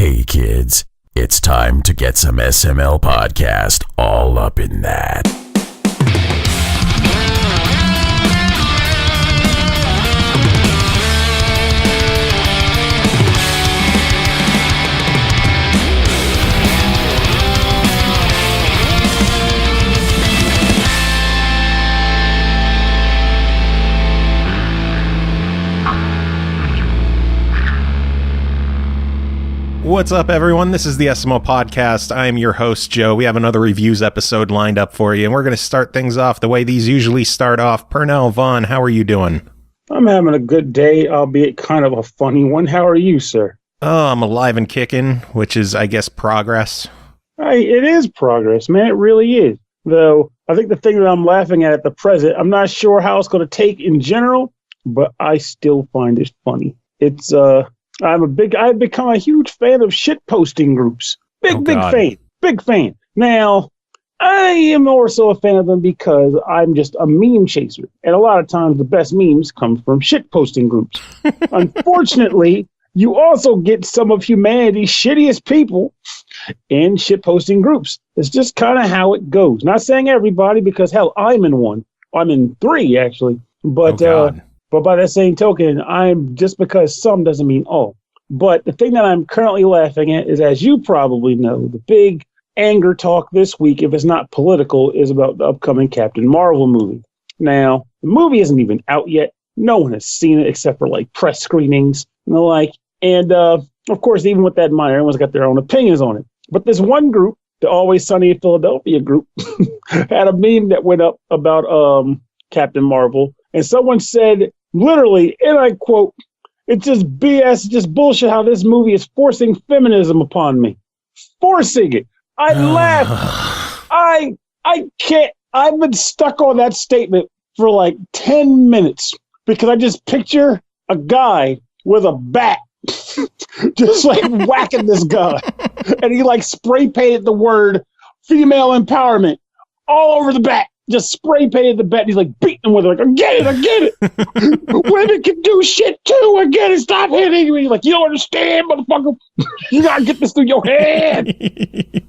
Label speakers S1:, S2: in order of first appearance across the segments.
S1: Hey kids, it's time to get some SML podcast all up in that.
S2: What's up, everyone? This is the SML Podcast. I am your host, Joe. We have another reviews episode lined up for you, and we're going to start things off the way these usually start off. Pernell Vaughan, how are you doing?
S3: I'm having a good day, albeit kind of a funny one. How are you, sir?
S2: Oh, I'm alive and kicking, which is, I guess, progress.
S3: It is progress, man. It really is. Though, I think the thing that I'm laughing at the present, I'm not sure how it's going to take in general, but I still find it funny. It's, I've become a huge fan of shitposting groups. Big fan. Now, I am also a fan of them because I'm just a meme chaser. And a lot of times the best memes come from shitposting groups. Unfortunately, you also get some of humanity's shittiest people in shitposting groups. It's just kind of how it goes. Not saying everybody, because hell, I'm in one. I'm in three, actually. But But by that same token, I'm just because some doesn't mean all. But the thing that I'm currently laughing at is, as you probably know, the big anger talk this week, if it's not political, is about the upcoming Captain Marvel movie. Now, the movie isn't even out yet. No one has seen it except for like press screenings and the like. And of course, even with that in mind, everyone's got their own opinions on it. But this one group, the Always Sunny in Philadelphia group, had a meme that went up about Captain Marvel. And someone said, literally, and I quote, "It's just BS, just bullshit how this movie is forcing feminism upon me." Forcing it. I laughed. I can't. I've been stuck on that statement for like 10 minutes because I just picture a guy with a bat just like whacking this guy. And he like spray painted the word female empowerment all over the bat. Just spray painted the bat. And he's like beating with it. Like, I get it. Women can do shit too. I get it. Stop hitting me. He's like, you don't understand, motherfucker. You gotta get this through your head.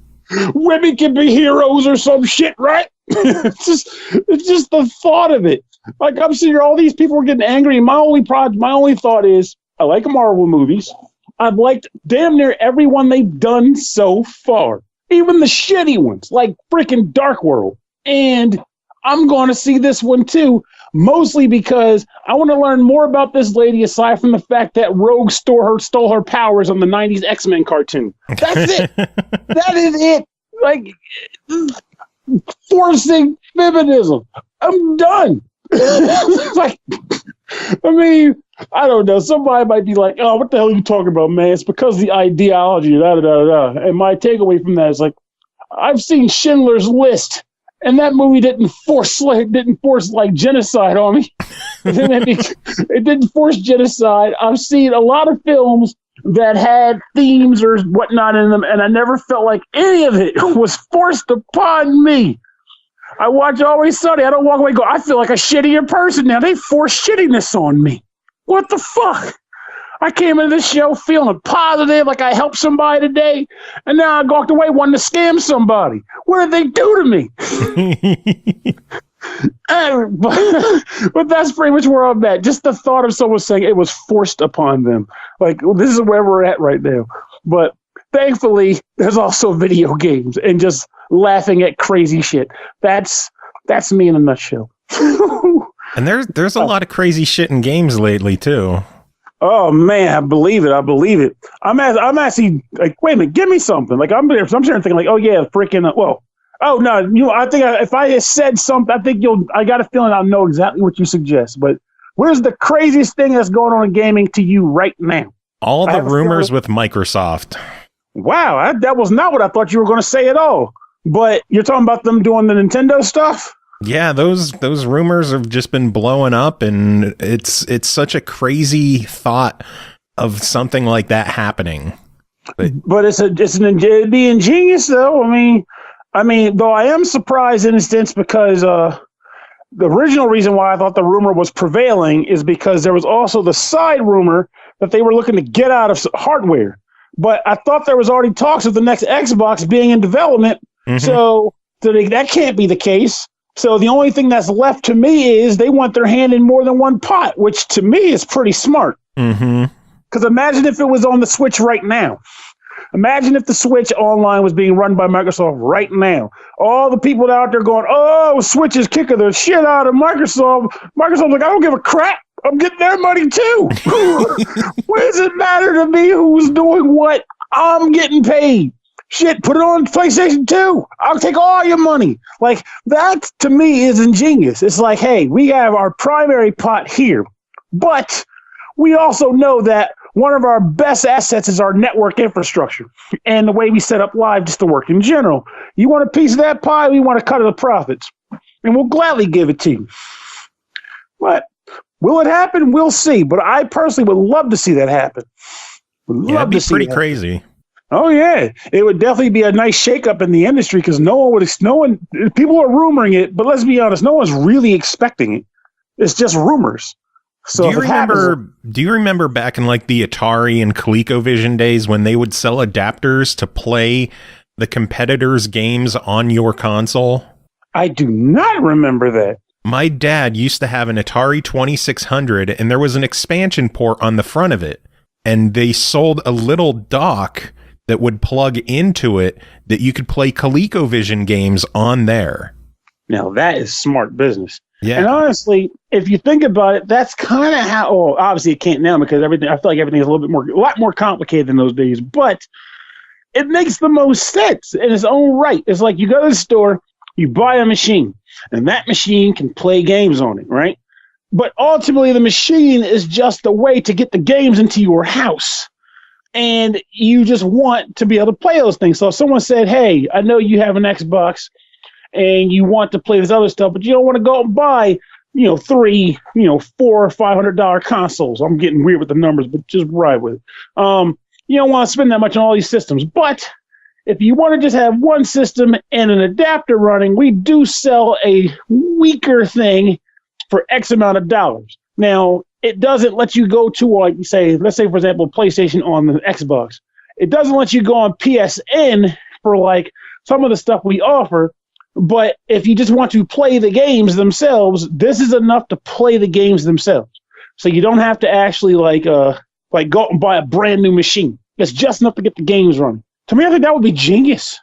S3: Women can be heroes or some shit, right? It's just the thought of it. Like, I'm sitting here, all these people are getting angry. And my only thought is, I like Marvel movies. I've liked damn near everyone they've done so far. Even the shitty ones, like freaking Dark World. And I'm going to see this one too, mostly because I want to learn more about this lady aside from the fact that Rogue stole her powers on the 90s X-Men cartoon. That's it. That is it. Like, forcing feminism. I'm done. Like, I mean, I don't know. Somebody might be like, oh, what the hell are you talking about, man? It's because of the ideology, And my takeaway from that is like, I've seen Schindler's List. And that movie didn't force like genocide on me. It didn't force genocide. I've seen a lot of films that had themes or whatnot in them, and I never felt like any of it was forced upon me. I watch Always Sunny. I don't walk away and go, I feel like a shittier person now. They force shittiness on me. What the fuck? I came into this show feeling positive, like I helped somebody today, and now I walked away wanting to scam somebody. What did they do to me? But that's pretty much where I'm at. Just the thought of someone saying it was forced upon them. Like, this is where we're at right now. But thankfully, there's also video games and just laughing at crazy shit. That's me in a nutshell.
S2: And there's a lot of crazy shit in games lately, too.
S3: Oh man, I believe it. I'm actually like, wait a minute, give me something. Like I'm sitting thinking like, oh yeah, freaking. Oh no, I think if I had said something, I got a feeling I'll know exactly what you suggest. But where's the craziest thing that's going on in gaming to you right now?
S2: All the rumors with Microsoft.
S3: Wow, that was not what I thought you were going to say at all. But you're talking about them doing the Nintendo stuff?
S2: Yeah, those rumors have just been blowing up, and it's such a crazy thought of something like that happening.
S3: But it'd be ingenious though. I mean, though I am surprised in a sense because the original reason why I thought the rumor was prevailing is because there was also the side rumor that they were looking to get out of hardware. But I thought there was already talks of the next Xbox being in development, so that can't be the case. So the only thing that's left to me is they want their hand in more than one pot, which to me is pretty smart. Because imagine if it was on the Switch right now. Imagine if the Switch Online was being run by Microsoft right now. All the people out there going, oh, Switch is kicking the shit out of Microsoft. Microsoft's like, I don't give a crap. I'm getting their money too. What does it matter to me who's doing what? I'm getting paid. Shit, put it on PlayStation 2. I'll take all your money. Like, that to me is ingenious. It's like, hey, we have our primary pot here, but we also know that one of our best assets is our network infrastructure and the way we set up Live just to work in general. You want a piece of that pie, we want to cut of the profits, and we'll gladly give it to you. But will it happen? We'll see. But I personally would love to see that happen.
S2: That'd be pretty crazy.
S3: Oh yeah, it would definitely be a nice shakeup in the industry because people are rumoring it, but let's be honest, no one's really expecting it. It's just rumors. So
S2: do you remember back in like the Atari and ColecoVision days when they would sell adapters to play the competitors' games on your console?
S3: I do not remember that.
S2: My dad used to have an Atari 2600 and there was an expansion port on the front of it, and they sold a little dock that would plug into it that you could play ColecoVision games on there.
S3: Now that is smart business.
S2: Yeah.
S3: And honestly, if you think about it, that's kind of how, obviously it can't now because I feel like everything is a lot more complicated than those days, but it makes the most sense in its own right. It's like you go to the store, you buy a machine, and that machine can play games on it, right? But ultimately, the machine is just a way to get the games into your house. And you just want to be able to play those things. So if someone said, hey, I know you have an Xbox and you want to play this other stuff, but you don't want to go and buy, $300, $400 or $500 consoles. I'm getting weird with the numbers, but just ride with it. You don't want to spend that much on all these systems. But if you want to just have one system and an adapter running, we do sell a weaker thing for X amount of dollars. Now, it doesn't let you go to, let's say, for example, PlayStation on the Xbox. It doesn't let you go on PSN for like some of the stuff we offer. But if you just want to play the games themselves, this is enough to play the games themselves. So you don't have to actually go out and buy a brand new machine. It's just enough to get the games running. To me, I think that would be genius.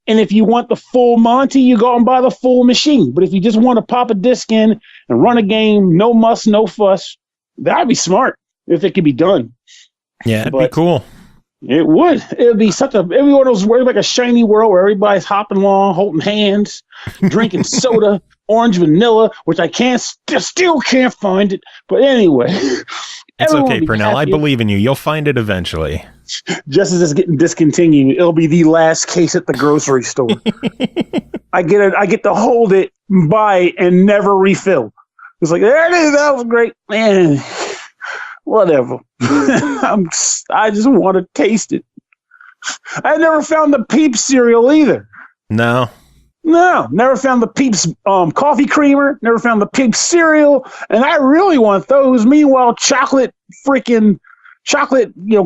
S3: And if you want the full Monty, you go out and buy the full machine. But if you just want to pop a disc in and run a game, no muss, no fuss, that'd be smart if it could be done.
S2: Yeah, it'd be cool.
S3: It would. It would be it'd be one of those like a shiny world where everybody's hopping along, holding hands, drinking soda, orange vanilla, which I still can't find it. But anyway.
S2: It's okay, Pernell. I believe in you. You'll find it eventually.
S3: Just as it's getting discontinued, it'll be the last case at the grocery store. I get to hold it, buy, and never refill. It's like, there it is. That was great, man. Whatever. I just want to taste it. I never found the Peeps cereal either.
S2: No, never found the Peeps coffee creamer. Never found the Peeps cereal, and I really want those. Meanwhile, chocolate,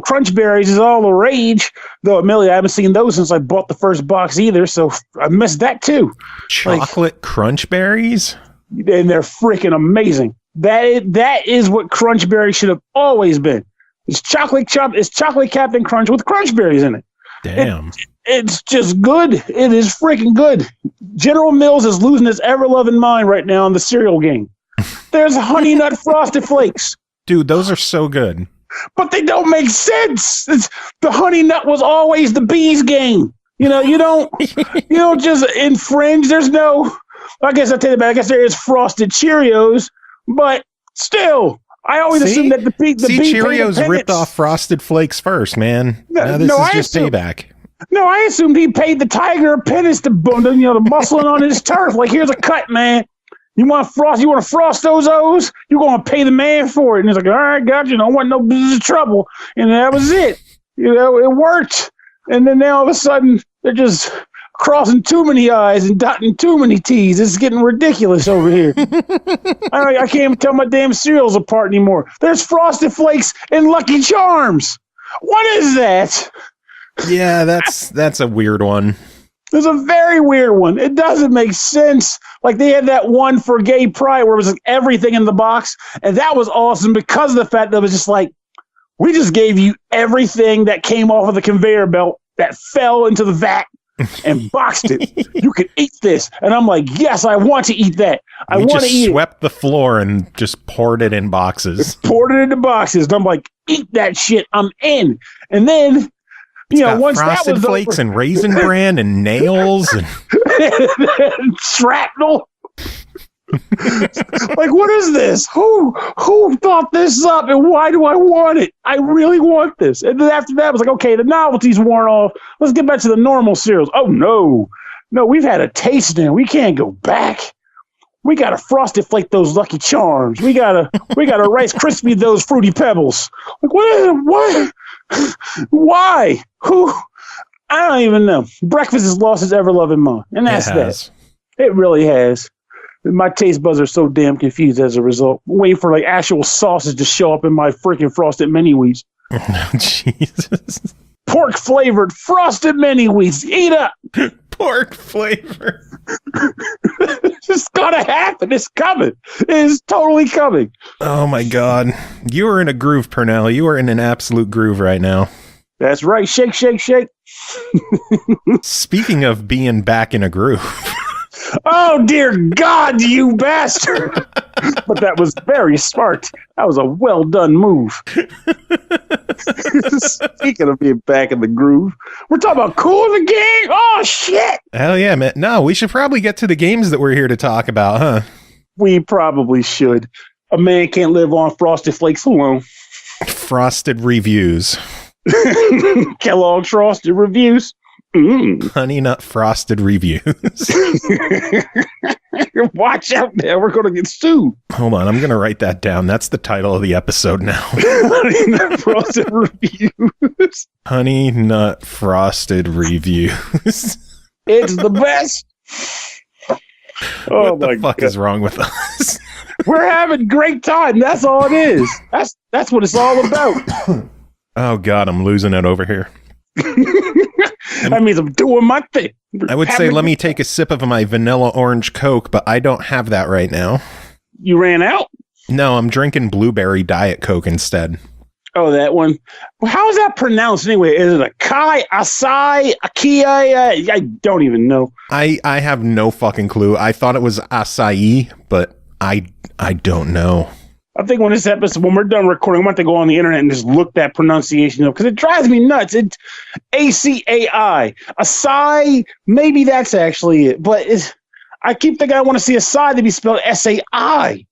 S2: Crunch Berries is all the rage. Though, admittedly, I haven't seen those since I bought the first box either, so I missed that too. Chocolate Crunch Berries,
S3: and they're freaking amazing. That is what Crunch Berries should have always been. It's chocolate Captain Crunch with Crunch Berries in it.
S2: Damn.
S3: It's just good. It is freaking good. General Mills is losing its ever-loving mind right now in the cereal game. There's Honey Nut Frosted Flakes.
S2: Dude, those are so good.
S3: But they don't make sense. The Honey Nut was always the bees game. You don't just infringe. There's no, I guess I take it back. I guess there is Frosted Cheerios, but still, I always assumed that the
S2: Cheerios ripped off Frosted Flakes first, man. Now this is just payback.
S3: No, I assumed he paid the tiger a penance to muscling on his turf. Like, here's a cut, man. You want to frost those O's? You're going to pay the man for it. And he's like, all right, gotcha. I don't want no business trouble. And that was it. It worked. And then now all of a sudden, they're just crossing too many I's and dotting too many T's. It's getting ridiculous over here. I can't even tell my damn cereals apart anymore. There's Frosted Flakes and Lucky Charms. What is that?
S2: Yeah, that's a weird one.
S3: It's a very weird one. It doesn't make sense. Like they had that one for Gay Pride where it was like everything in the box. And that was awesome because of the fact that it was just like, we just gave you everything that came off of the conveyor belt that fell into the vat and boxed it. You can eat this. And I'm like, yes, I want to eat that. I want to eat it.
S2: We swept the floor and just poured it in boxes.
S3: Poured it into boxes. And I'm like, eat that shit. I'm in. And then, once
S2: Frosted
S3: that was
S2: Flakes
S3: over,
S2: and Raisin Bran and nails and
S3: shrapnel. Like, what is this? Who thought this up, and why do I want it? I really want this. And then after that, I was like, okay, the novelty's worn off. Let's get back to the normal cereals. Oh no, we've had a taste now. We can't go back. We gotta Frosted Flake those Lucky Charms. We gotta Rice Krispie those Fruity Pebbles. Like, what? Why? Who? I don't even know. Breakfast has lost its ever-loving mind, and that's that. It really has. My taste buds are so damn confused as a result. I'm waiting for like actual sausage to show up in my freaking Frosted Mini Wheats.
S2: Jesus.
S3: Pork flavored Frosted Mini Wheats. Eat up.
S2: Pork flavor.
S3: It's gonna happen. It's coming. It is totally coming.
S2: Oh my God. You are in a groove, Pernell. You are in an absolute groove right now.
S3: That's right. Shake, shake, shake.
S2: Speaking of being back in a groove.
S3: Oh, dear God, you bastard. But that was very smart. That was a well done move. Speaking of being back in the groove, we're talking about Cool in the Gang. Oh, shit.
S2: Hell yeah, man. No, we should probably get to the games that we're here to talk about, huh?
S3: We probably should. A man can't live on Frosted Flakes alone.
S2: Frosted reviews.
S3: Kellogg's Frosted Reviews.
S2: Honey Nut Frosted Reviews.
S3: Watch out now. We're going to get sued.
S2: Hold on. I'm going to write that down. That's the title of the episode now.
S3: Honey Nut Frosted Reviews.
S2: Honey Nut Frosted Reviews.
S3: It's the best.
S2: What the fuck is wrong with us?
S3: We're having great time. That's all it is. That's what it's all about.
S2: Oh, God. I'm losing it over here.
S3: That means I'm doing my thing.
S2: I would say let me take a sip of my vanilla orange Coke, but I don't have that right now.
S3: You ran out?
S2: No, I'm drinking blueberry Diet Coke instead.
S3: Oh, that one. Well, how is that pronounced anyway? Is it a Kai, Asai, Akia? I don't even know.
S2: I have no fucking clue. I thought it was acai, but I don't know.
S3: I think when we're done recording, I'm going to go on the internet and just look that pronunciation up because it drives me nuts. It's ACAI. Asai, maybe that's actually it. But I keep thinking I want to see Asai to be spelled SAI.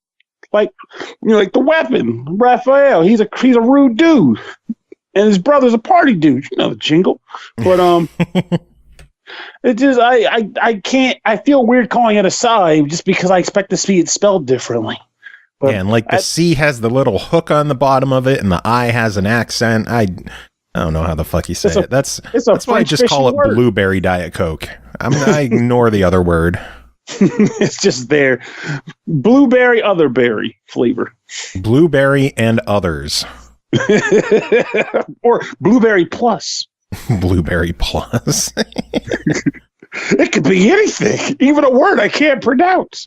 S3: Like, like the weapon, Raphael. He's a rude dude. And his brother's a party dude. You know the jingle. But it just I can't. I feel weird calling it Asai just because I expect to see it spelled differently. But
S2: yeah, and like the C has the little hook on the bottom of it, and the I has an accent. I don't know how the fuck you say it. That's why I just call it blueberry Diet Coke. I ignore the other word.
S3: It's just there. Blueberry, other berry flavor.
S2: Blueberry and others.
S3: Or blueberry plus.
S2: Blueberry plus.
S3: It could be anything, even a word I can't pronounce.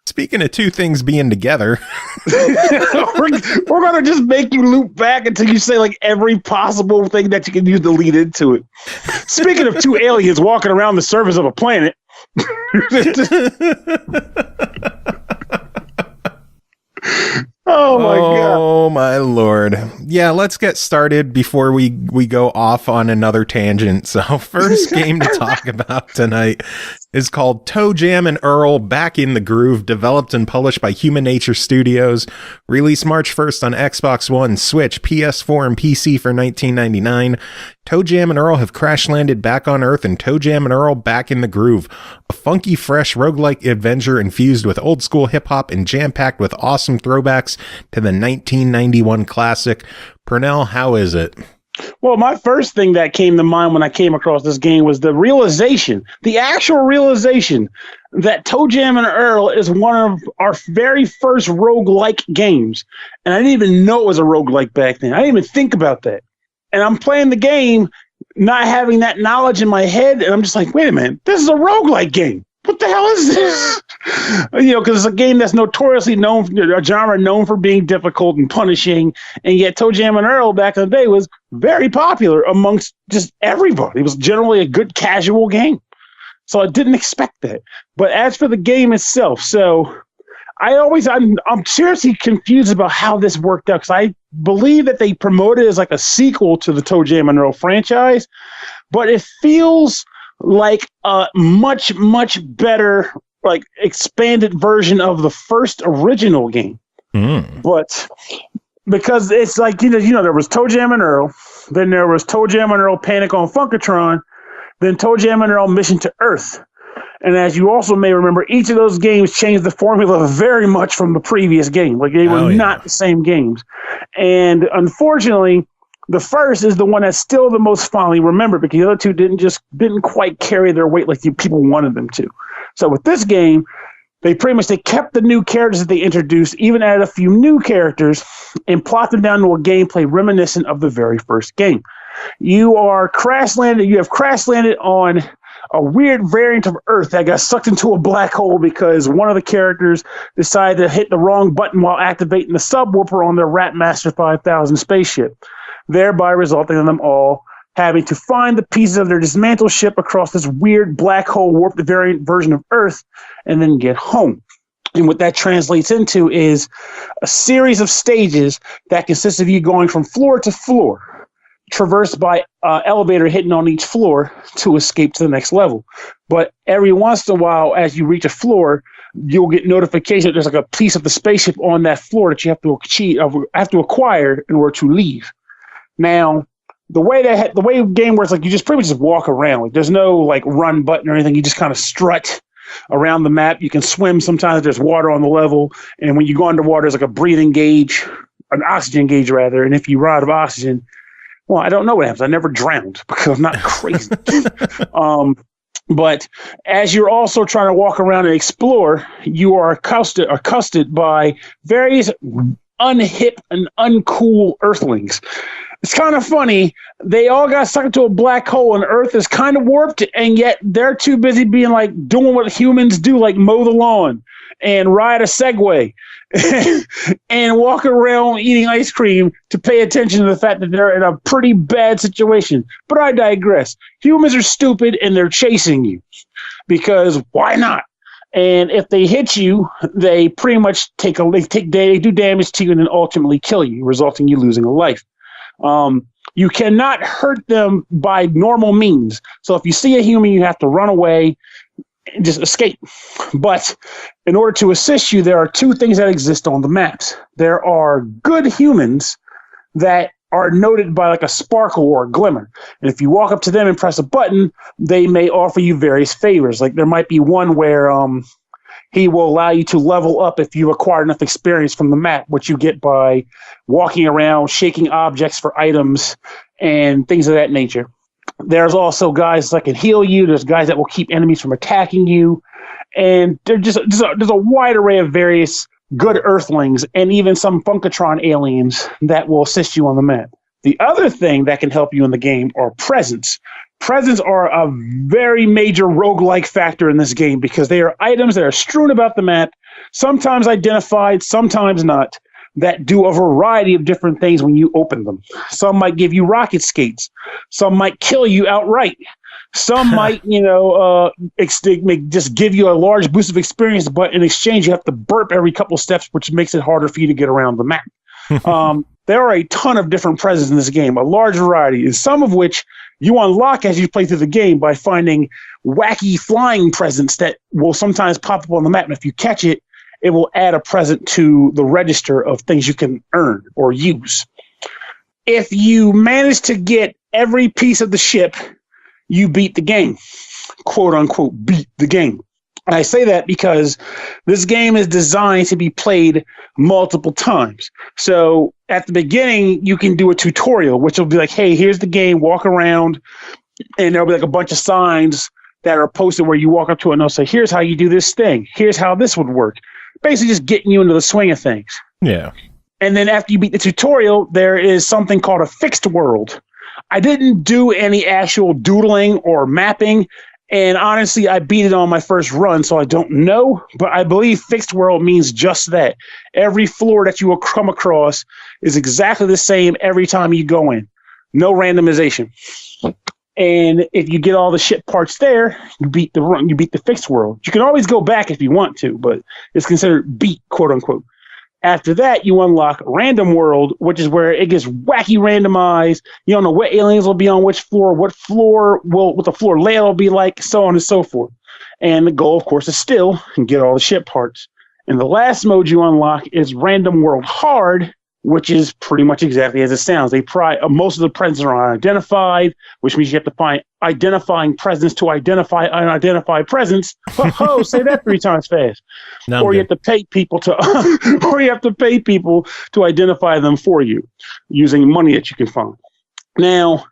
S2: Speaking of two things being together,
S3: we're going to just make you loop back until you say like every possible thing that you can use to lead into it. Speaking of two aliens walking around the surface of a planet. Oh my God.
S2: Oh my Lord. Yeah, let's get started before we go off on another tangent. So first game to talk about tonight is called ToeJam Earl Back in the Groove, developed and published by HumaNature Studios, released March 1st on Xbox One, Switch, PS4, and PC for $19.99. ToeJam Earl have crash landed back on Earth, and ToeJam Earl Back in the Groove, a funky, fresh roguelike adventure infused with old school hip hop and jam-packed with awesome throwbacks to the 1991 classic. Pernell, how is it?
S3: Well, Well, my first thing that came to mind when I came across this game was the actual realization that ToeJam Earl is one of our very first roguelike games. And I didn't even know it was a roguelike back then. I didn't even think about that. And I'm playing the game, not having that knowledge in my head, and I'm just like, wait a minute, this is a roguelike game. What the hell is this? Because it's a game that's notoriously a genre known for being difficult and punishing, and yet ToeJam Earl back in the day was very popular amongst just everybody. It was generally a good casual game. So I didn't expect that. But as for the game itself, I'm seriously confused about how this worked out, because I believe that they promoted it as like a sequel to the ToeJam Earl franchise, but it feels like a much, much better, like, expanded version of the first original game. But because it's like, there was ToeJam Earl, then there was ToeJam Earl Panic on Funkatron, then ToeJam Earl Mission to Earth. And as you also may remember, each of those games changed the formula very much from the previous game. Like, they were not the same games. And unfortunately, the first is the one that's still the most fondly remembered, because the other two didn't quite carry their weight like people wanted them to. So with this game, they kept the new characters that they introduced, even added a few new characters, and plot them down to a gameplay reminiscent of the very first game. You have crash landed on a weird variant of Earth that got sucked into a black hole because one of the characters decided to hit the wrong button while activating the subwoofer on their Ratmaster 5000 spaceship, thereby resulting in them all having to find the pieces of their dismantled ship across this weird black hole warped variant version of Earth and then get home. And what that translates into is a series of stages that consists of you going from floor to floor, traversed by elevator hitting on each floor to escape to the next level. But every once in a while, as you reach a floor, you'll get notification that there's like a piece of the spaceship on that floor that you have to acquire in order to leave. Now, the way the game works, like, you just pretty much just walk around. Like, there's no like run button or anything. You just kind of strut around the map. You can swim sometimes if there's water on the level, and when you go underwater, there's like a breathing gauge, an oxygen gauge rather. And if you run out of oxygen, well, I don't know what happens. I never drowned because I'm not crazy. But as you're also trying to walk around and explore, you are accosted by various unhip and uncool Earthlings. It's kind of funny. They all got sucked into a black hole, and Earth is kind of warped, and yet they're too busy being like doing what humans do, like mow the lawn and ride a Segway and walk around eating ice cream, to pay attention to the fact that they're in a pretty bad situation. But I digress. Humans are stupid, and they're chasing you because why not? And if they hit you, they pretty much they do damage to you and then ultimately kill you, resulting in you losing a life. You cannot hurt them by normal means. So if you see a human, you have to run away and just escape. But in order to assist you, there are two things that exist on the maps. There are good humans that are noted by like a sparkle or a glimmer. And if you walk up to them and press a button, they may offer you various favors. Like there might be one where he will allow you to level up if you acquire enough experience from the map, which you get by walking around, shaking objects for items, and things of that nature. There's also guys that can heal you. There's guys that will keep enemies from attacking you. And there's a wide array of various good Earthlings and even some Funkatron aliens that will assist you on the map. The other thing that can help you in the game are presents. Presents are a very major roguelike factor in this game because they are items that are strewn about the map, sometimes identified, sometimes not, that do a variety of different things when you open them. Some might give you rocket skates. Some might kill you outright. Some might, just give you a large boost of experience, but in exchange, you have to burp every couple steps, which makes it harder for you to get around the map. There are a ton of different presents in this game, a large variety, and some of which you unlock as you play through the game by finding wacky flying presents that will sometimes pop up on the map. And if you catch it, it will add a present to the register of things you can earn or use. If you manage to get every piece of the ship, you beat the game. Quote unquote, beat the game. And I say that because this game is designed to be played multiple times. So at the beginning, you can do a tutorial, which will be like, hey, here's the game, walk around, and there'll be like a bunch of signs that are posted where you walk up to it and they'll say, here's how you do this thing. Here's how this would work. Basically just getting you into the swing of things.
S2: Yeah.
S3: And then after you beat the tutorial, there is something called a fixed world. I didn't do any actual doodling or mapping. And honestly, I beat it on my first run, so I don't know. But I believe fixed world means just that. Every floor that you will come across is exactly the same every time you go in. No randomization. And if you get all the shit parts there, you beat the fixed world. You can always go back if you want to, but it's considered beat, quote unquote. After that, you unlock Random World, which is where it gets wacky randomized. You don't know what aliens will be on which floor, what the floor layout will be like, so on and so forth. And the goal, of course, is still get all the ship parts. And the last mode you unlock is Random World Hard, which is pretty much exactly as it sounds. Most of the presents are unidentified, which means you have to find identifying presents to identify unidentified presents. Ho, say that 3 times fast.
S2: No,
S3: or you have to pay people to identify them for you using money that you can find. Now,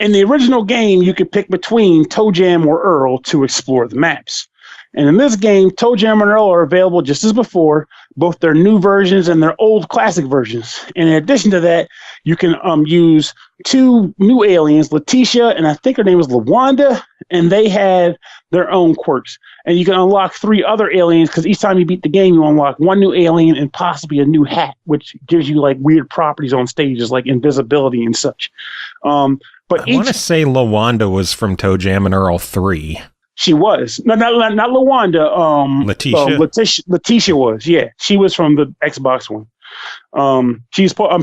S3: in the original game, you could pick between ToeJam or Earl to explore the maps. And in this game, ToeJam and Earl are available just as before, both their new versions and their old classic versions. And in addition to that, you can use 2 new aliens, Letitia, and I think her name was Lawanda, and they have their own quirks. And you can unlock 3 other aliens, because each time you beat the game, you unlock 1 new alien and possibly a new hat, which gives you like weird properties on stages, like invisibility and such. But I
S2: want to say Lawanda was from ToeJam and Earl 3.
S3: She was. No, not Lawanda. Letitia was. Yeah, she was from the Xbox one. I'm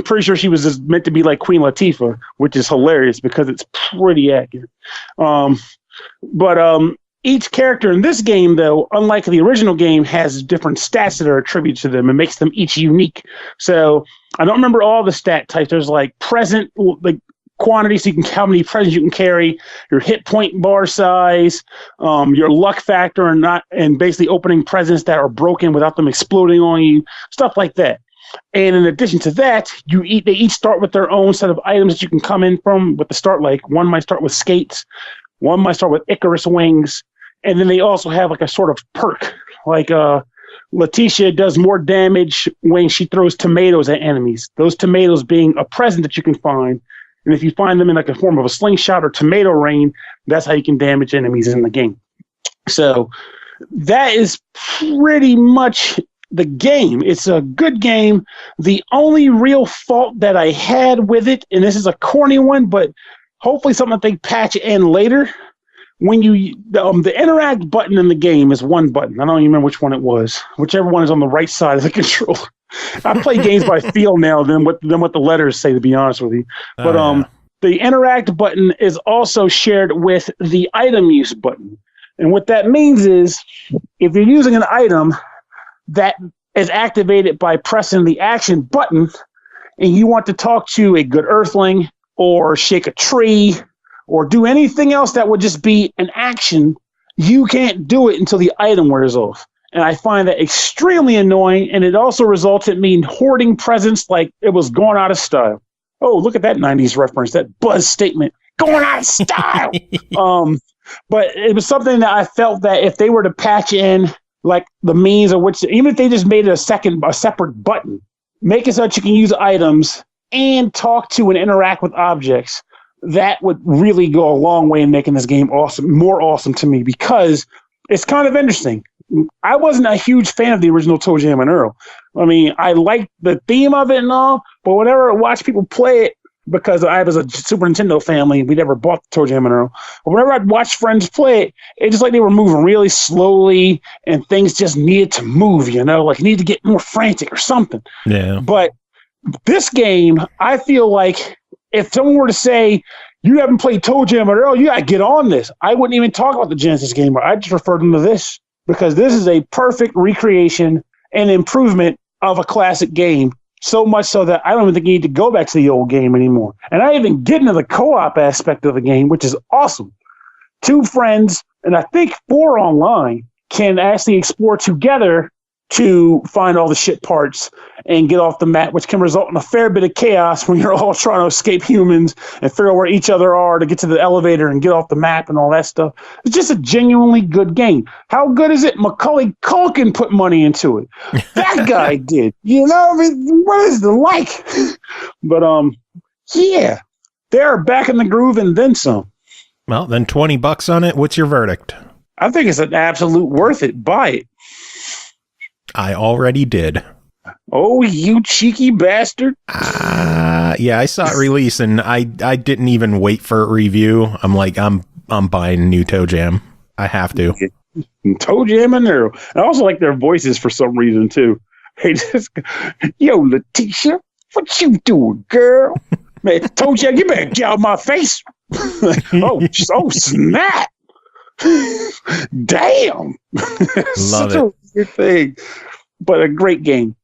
S3: pretty sure she was just meant to be like Queen Latifah, which is hilarious because it's pretty accurate. But each character in this game, though, unlike the original game, has different stats that are attributed to them and makes them each unique. So I don't remember all the stat types. There's like present, like quantity, so you can how many presents you can carry, your hit point bar size, your luck factor, and basically opening presents that are broken without them exploding on you, stuff like that. And in addition to that, they each start with their own set of items that you can come in from with the start. Like one might start with skates, one might start with Icarus wings, and then they also have like a sort of perk. Like Letitia does more damage when she throws tomatoes at enemies. Those tomatoes being a present that you can find. And if you find them in like a form of a slingshot or tomato rain, that's how you can damage enemies in the game. So that is pretty much the game. It's a good game. The only real fault that I had with it, and this is a corny one, but hopefully something that they patch in later, when the interact button in the game is one button. I don't even remember which one it was. Whichever one is on the right side of the controller. I play games by feel now than what the letters say, to be honest with you. But the interact button is also shared with the item use button. And what that means is if you're using an item that is activated by pressing the action button and you want to talk to a good earthling or shake a tree or do anything else that would just be an action, you can't do it until the item wears off. And I find that extremely annoying, and it also results in me hoarding presents like it was going out of style. Oh, look at that 90s reference, that buzz statement, going out of style. But it was something that I felt that if they were to patch in like the means of which, even if they just made it a separate button, make it so that you can use items and talk to and interact with objects, that would really go a long way in making this game more awesome to me, because it's kind of interesting. I wasn't a huge fan of the original ToeJam and Earl. I mean, I liked the theme of it and all, but whenever I watched people play it, because I was a Super Nintendo family, we never bought ToeJam and Earl. But whenever I'd watch friends play it, it's just like they were moving really slowly and things just needed to move, like you need to get more frantic or something. Yeah. But this game, I feel like if someone were to say, you haven't played ToeJam and Earl, you got to get on this, I wouldn't even talk about the Genesis game. I'd just refer them to this, because this is a perfect recreation and improvement of a classic game, so much so that I don't even think you need to go back to the old game anymore. And I even get into the co-op aspect of the game, which is awesome. 2 friends, and I think 4 online, can actually explore together to find all the shit parts and get off the map, which can result in a fair bit of chaos when you're all trying to escape humans and figure out where each other are to get to the elevator and get off the map and all that stuff. It's just a genuinely good game. How good is it? Macaulay Culkin put money into it. That guy did. You know, I mean, what is the like? But yeah, they're back in the groove and then some.
S2: Well, then $20 on it. What's your verdict?
S3: I think it's an absolute worth it. Buy it.
S2: I already did.
S3: Oh, you cheeky bastard.
S2: Yeah, I saw it release and I didn't even wait for a review. I'm like, I'm buying new ToeJam. I have to.
S3: ToeJam and Earl. I also like their voices for some reason too. Hey, just, yo, Letitia, what you doing, girl? Man, ToeJam, you better get out of my face. Oh, snap. Damn.
S2: Love
S3: it. A weird thing, but a great game.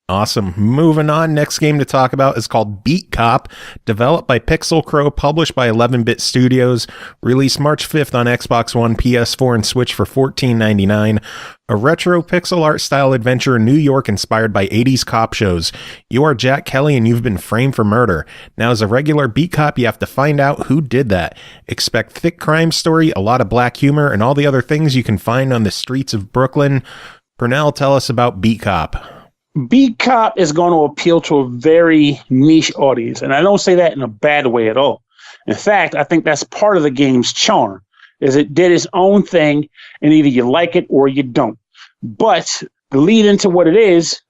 S2: Awesome. Moving on. Next game to talk about is called Beat Cop, developed by Pixel Crow, published by 11-Bit Studios, released March 5th on Xbox One, PS4, and Switch for $14.99. A retro pixel art style adventure in New York inspired by 80s cop shows. You are Jack Kelly and you've been framed for murder. Now, as a regular beat cop, you have to find out who did that. Expect thick crime story, a lot of black humor, and all the other things you can find on the streets of Brooklyn. Pernell, tell us about Beat Cop.
S3: Beat Cop is going to appeal to a very niche audience, and I don't say that in a bad way at all. In fact, I think that's part of the game's charm, is it did its own thing, and either you like it or you don't. But the lead into what it is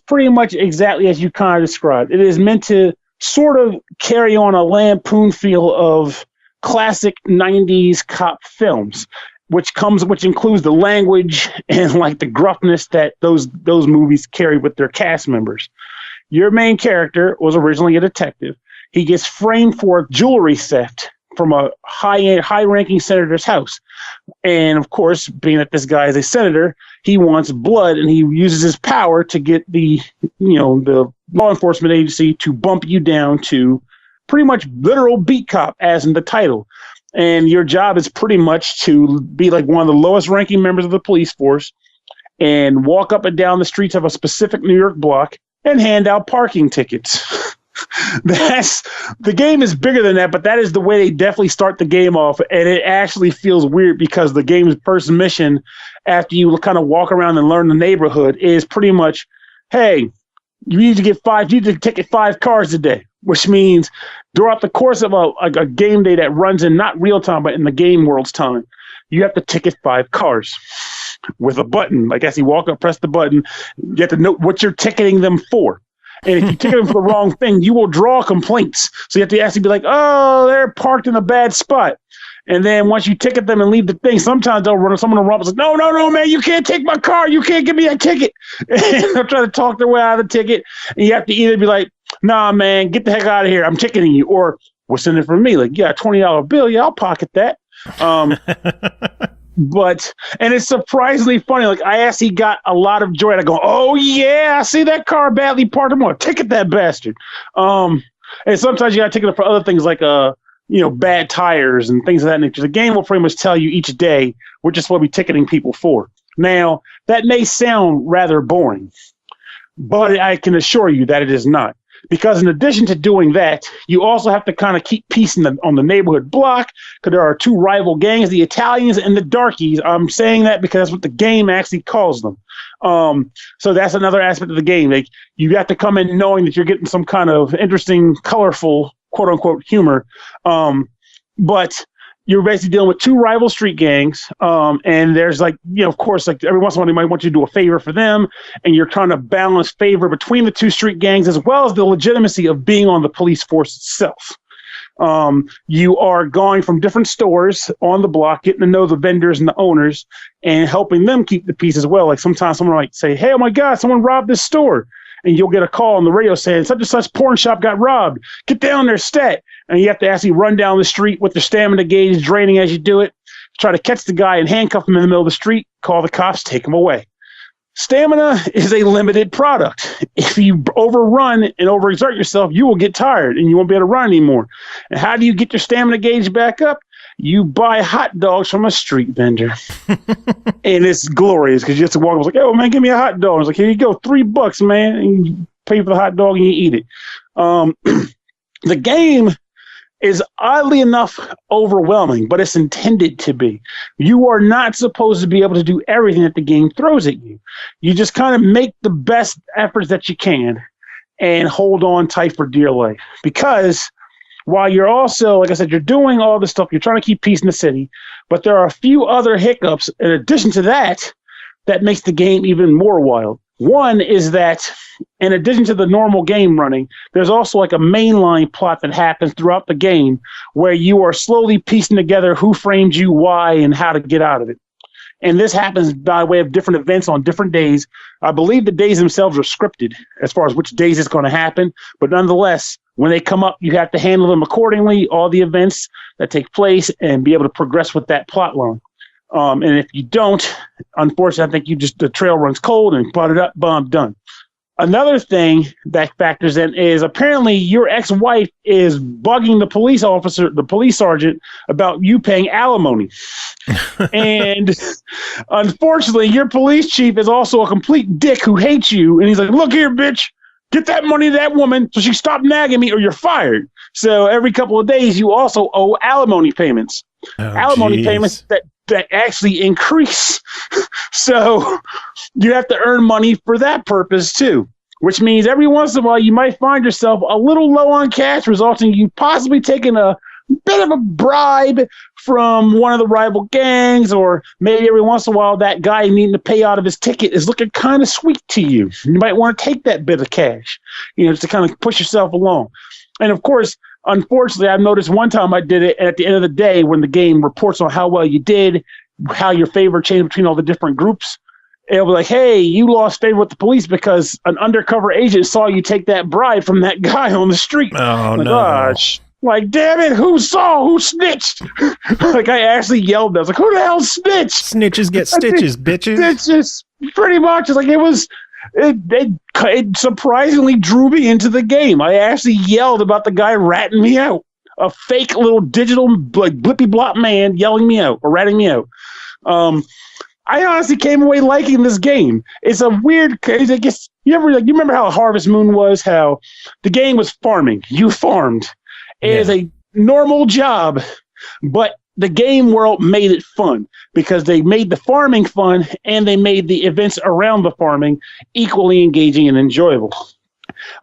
S3: pretty much exactly as you kind of described. It is meant to sort of carry on a lampoon feel of classic 90s cop films, which includes the language and like the gruffness that those movies carry with their cast members. Your main character was originally a detective. He gets framed for jewelry theft from a high-ranking senator's house. And of course, being that this guy is a senator, he wants blood, and he uses his power to get the law enforcement agency to bump you down to pretty much literal beat cop, as in the title. And your job is pretty much to be like one of the lowest ranking members of the police force and walk up and down the streets of a specific New York block and hand out parking tickets. The game is bigger than that, but that is the way they definitely start the game off. And it actually feels weird because the game's first mission, after you kind of walk around and learn the neighborhood, is pretty much, hey, you need to ticket 5 cars today, which means throughout the course of a game day that runs in not real time, but in the game world's time, you have to ticket 5 cars with a button. Like as you walk up, press the button, you have to know what you're ticketing them for. And if you ticket them for the wrong thing, you will draw complaints. So you have to actually be like, oh, they're parked in a bad spot. And then once you ticket them and leave the thing, sometimes someone will run up and say, no, man, you can't take my car. You can't give me that ticket. And they'll try to talk their way out of the ticket. And you have to either be like, nah, man, get the heck out of here. I'm ticketing you. Or what's in it for me? Like, yeah, a $20 bill. Yeah, I'll pocket that. And it's surprisingly funny. Like, I actually got a lot of joy. I go, oh, yeah, I see that car badly parked. I'm going to ticket that bastard. And sometimes you got to ticket it for other things like, bad tires and things of that nature. The game will pretty much tell you each day, which is what we're ticketing people for. Now, that may sound rather boring, but I can assure you that it is not. Because in addition to doing that, you also have to kind of keep peace on the neighborhood block, because there are 2 rival gangs, the Italians and the Darkies. I'm saying that because that's what the game actually calls them. So that's another aspect of the game. Like, you have to come in knowing that you're getting some kind of interesting, colorful, quote unquote, humor. But you're basically dealing with 2 rival street gangs. And there's of course, like every once in a while, they might want you to do a favor for them. And you're trying to balance favor between the 2 street gangs, as well as the legitimacy of being on the police force itself. You are going from different stores on the block, getting to know the vendors and the owners and helping them keep the peace as well. Like sometimes someone might say, hey, oh my God, someone robbed this store. And you'll get a call on the radio saying such and such porn shop got robbed. Get down there, stat. And you have to actually run down the street with the stamina gauge draining as you do it. Try to catch the guy and handcuff him in the middle of the street. Call the cops, take him away. Stamina is a limited product. If you overrun and overexert yourself, you will get tired and you won't be able to run anymore. And how do you get your stamina gauge back up? you buy hot dogs from a street vendor. And it's glorious because you have to walk. I was like, "Oh man, give me a hot dog." I was like, "Here you go, $3, man." And you pay for the hot dog and you eat it. The game is oddly enough overwhelming, but it's intended to be. You are not supposed to be able to do everything that the game throws at you. You just kind of make the best efforts that you can and hold on tight for dear life. Because while you're also, like I said, you're doing all this stuff, you're trying to keep peace in the city, but there are a few other hiccups in addition to that that makes the game even more wild. One is that in addition to the normal game running, there's also like a mainline plot that happens throughout the game where you are slowly piecing together who framed you, why, and how to get out of it. And this happens by way of different events on different days. I believe the days themselves are scripted as far as which days it's going to happen. But nonetheless, when they come up, you have to handle them accordingly, all the events that take place, and be able to progress with that plot line. And if you don't, unfortunately, I think the trail runs cold and brought it up, bomb, done. Another thing that factors in is apparently your ex-wife is bugging the police sergeant about you paying alimony. And unfortunately, your police chief is also a complete dick who hates you. And he's like, "Look here, bitch, get that money to that woman so she stop nagging me or you're fired." So every couple of days, you also owe alimony payments. Payments that actually increase. So you have to earn money for that purpose too, which means every once in a while you might find yourself a little low on cash, resulting in you possibly taking a bit of a bribe from one of the rival gangs, or maybe every once in a while that guy needing to pay out of his ticket is looking kind of sweet to you. You might want to take that bit of cash, just to kind of push yourself along. And of course, unfortunately, I've noticed one time I did it, and at the end of the day, when the game reports on how well you did, how your favor changed between all the different groups, it'll be like, "Hey, you lost favor with the police because an undercover agent saw you take that bribe from that guy on the street."
S2: Oh,
S3: like,
S2: no.
S3: Gosh. Like, damn it, who snitched? Like, I actually yelled. I was like, "Who the hell snitched?"
S2: Snitches get stitches, bitches.
S3: It's just pretty much, it's like it surprisingly drew me into the game. I actually yelled about the guy ratting me out. A fake little digital like blippy blop man yelling me out or ratting me out. I honestly came away liking this game. It's a weird, I guess, you remember how Harvest Moon was, how the game was farming. You farmed. It is a normal job, but the game world made it fun because they made the farming fun and they made the events around the farming equally engaging and enjoyable.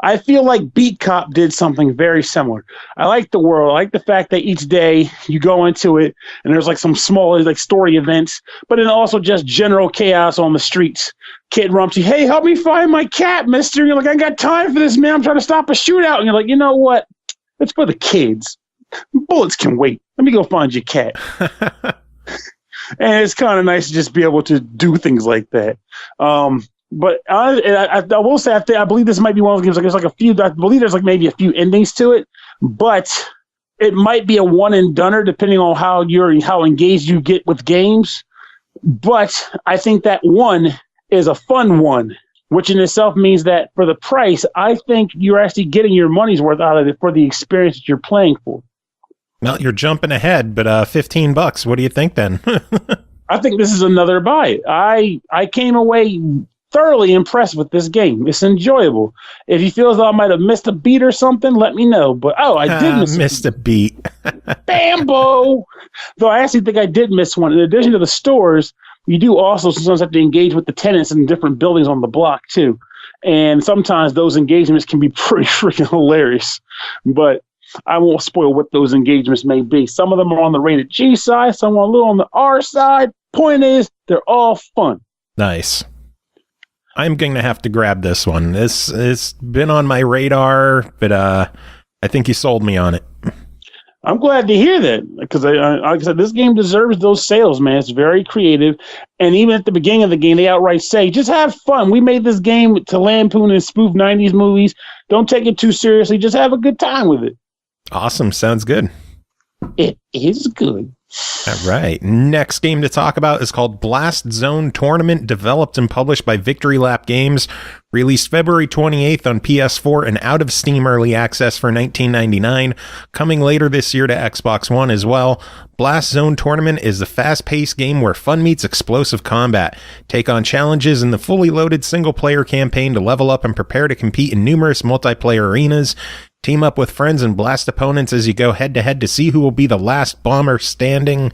S3: I feel like Beat Cop did something very similar. I like the world. I like the fact that each day you go into it and there's like some small like story events, but then also just general chaos on the streets. Kid rumps you, "Hey, help me find my cat, mister." And you're like, "I got time for this, man. I'm trying to stop a shootout." And you're like, "You know what? It's for the kids. Bullets can wait. Let me go find your cat." And it's kind of nice to just be able to do things like that. But I will say, I believe this might be one of the games. Like there's like a few. I believe there's like maybe a few endings to it, but it might be a one and doneer depending on how engaged you get with games. But I think that one is a fun one, which in itself means that for the price, I think you're actually getting your money's worth out of it for the experience that you're playing for.
S2: Well, you're jumping ahead, but $15. What do you think then?
S3: I think this is another buy. I came away thoroughly impressed with this game. It's enjoyable. If you feel as though I might have missed a beat or something, let me know. But I did
S2: miss a beat.
S3: Bambo! Though I actually think I did miss one. In addition to the stores, you do also sometimes have to engage with the tenants in different buildings on the block too. And sometimes those engagements can be pretty freaking hilarious. But I won't spoil what those engagements may be. Some of them are on the rated G side, some are a little on the R side. Point is, they're all fun.
S2: Nice. I'm going to have to grab this one. It's been on my radar, but I think you sold me on it.
S3: I'm glad to hear that because, like I said, this game deserves those sales, man. It's very creative. And even at the beginning of the game, they outright say, just have fun. We made this game to lampoon and spoof 90s movies. Don't take it too seriously. Just have a good time with it.
S2: Awesome. Sounds good.
S3: It is good.
S2: All right. Next game to talk about is called Blast Zone Tournament, developed and published by Victory Lap Games. Released February 28th on PS4 and out of Steam Early Access for $19.99. Coming later this year to Xbox One as well. Blast Zone Tournament is a fast-paced game where fun meets explosive combat. Take on challenges in the fully loaded single-player campaign to level up and prepare to compete in numerous multiplayer arenas. Team up with friends and blast opponents as you go head-to-head to see who will be the last bomber standing.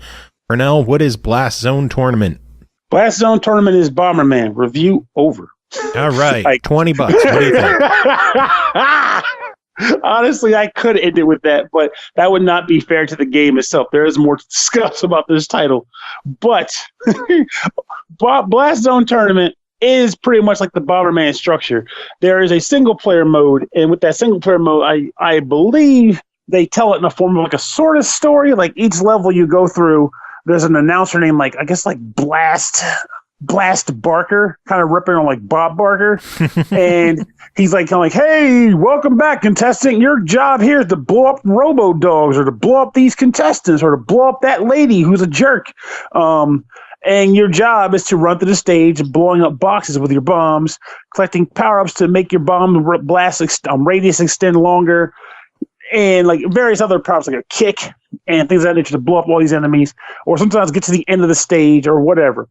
S2: Pernell, what is Blast Zone Tournament?
S3: Blast Zone Tournament is Bomberman. Review over.
S2: All right, $20. What do you think?
S3: Honestly, I could end it with that, but that would not be fair to the game itself. There is more to discuss about this title. But Blast Zone Tournament is pretty much like the Bomberman structure. There is a single-player mode, and with that single-player mode, I believe they tell it in a form of like a sort of story. Like each level you go through, there's an announcer named like Blast Barker, kind of ripping on like Bob Barker, and he's like kind of like, "Hey, welcome back, contestant. Your job here is to blow up Robo Dogs, or to blow up these contestants, or to blow up that lady who's a jerk." And your job is to run through the stage, blowing up boxes with your bombs, collecting power-ups to make your bomb blast radius extend longer, and like various other props like a kick and things of that nature to blow up all these enemies, or sometimes get to the end of the stage or whatever.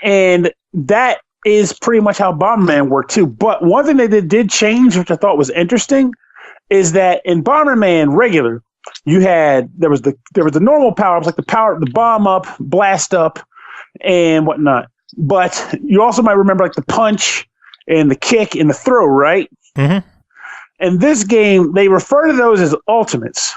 S3: And that is pretty much how Bomberman worked too. But one thing they did change, which I thought was interesting, is that in Bomberman regular, there was the normal power-ups like the bomb up, blast up, and whatnot. But you also might remember like the punch and the kick and the throw, right?
S2: Mm-hmm.
S3: In this game, they refer to those as ultimates.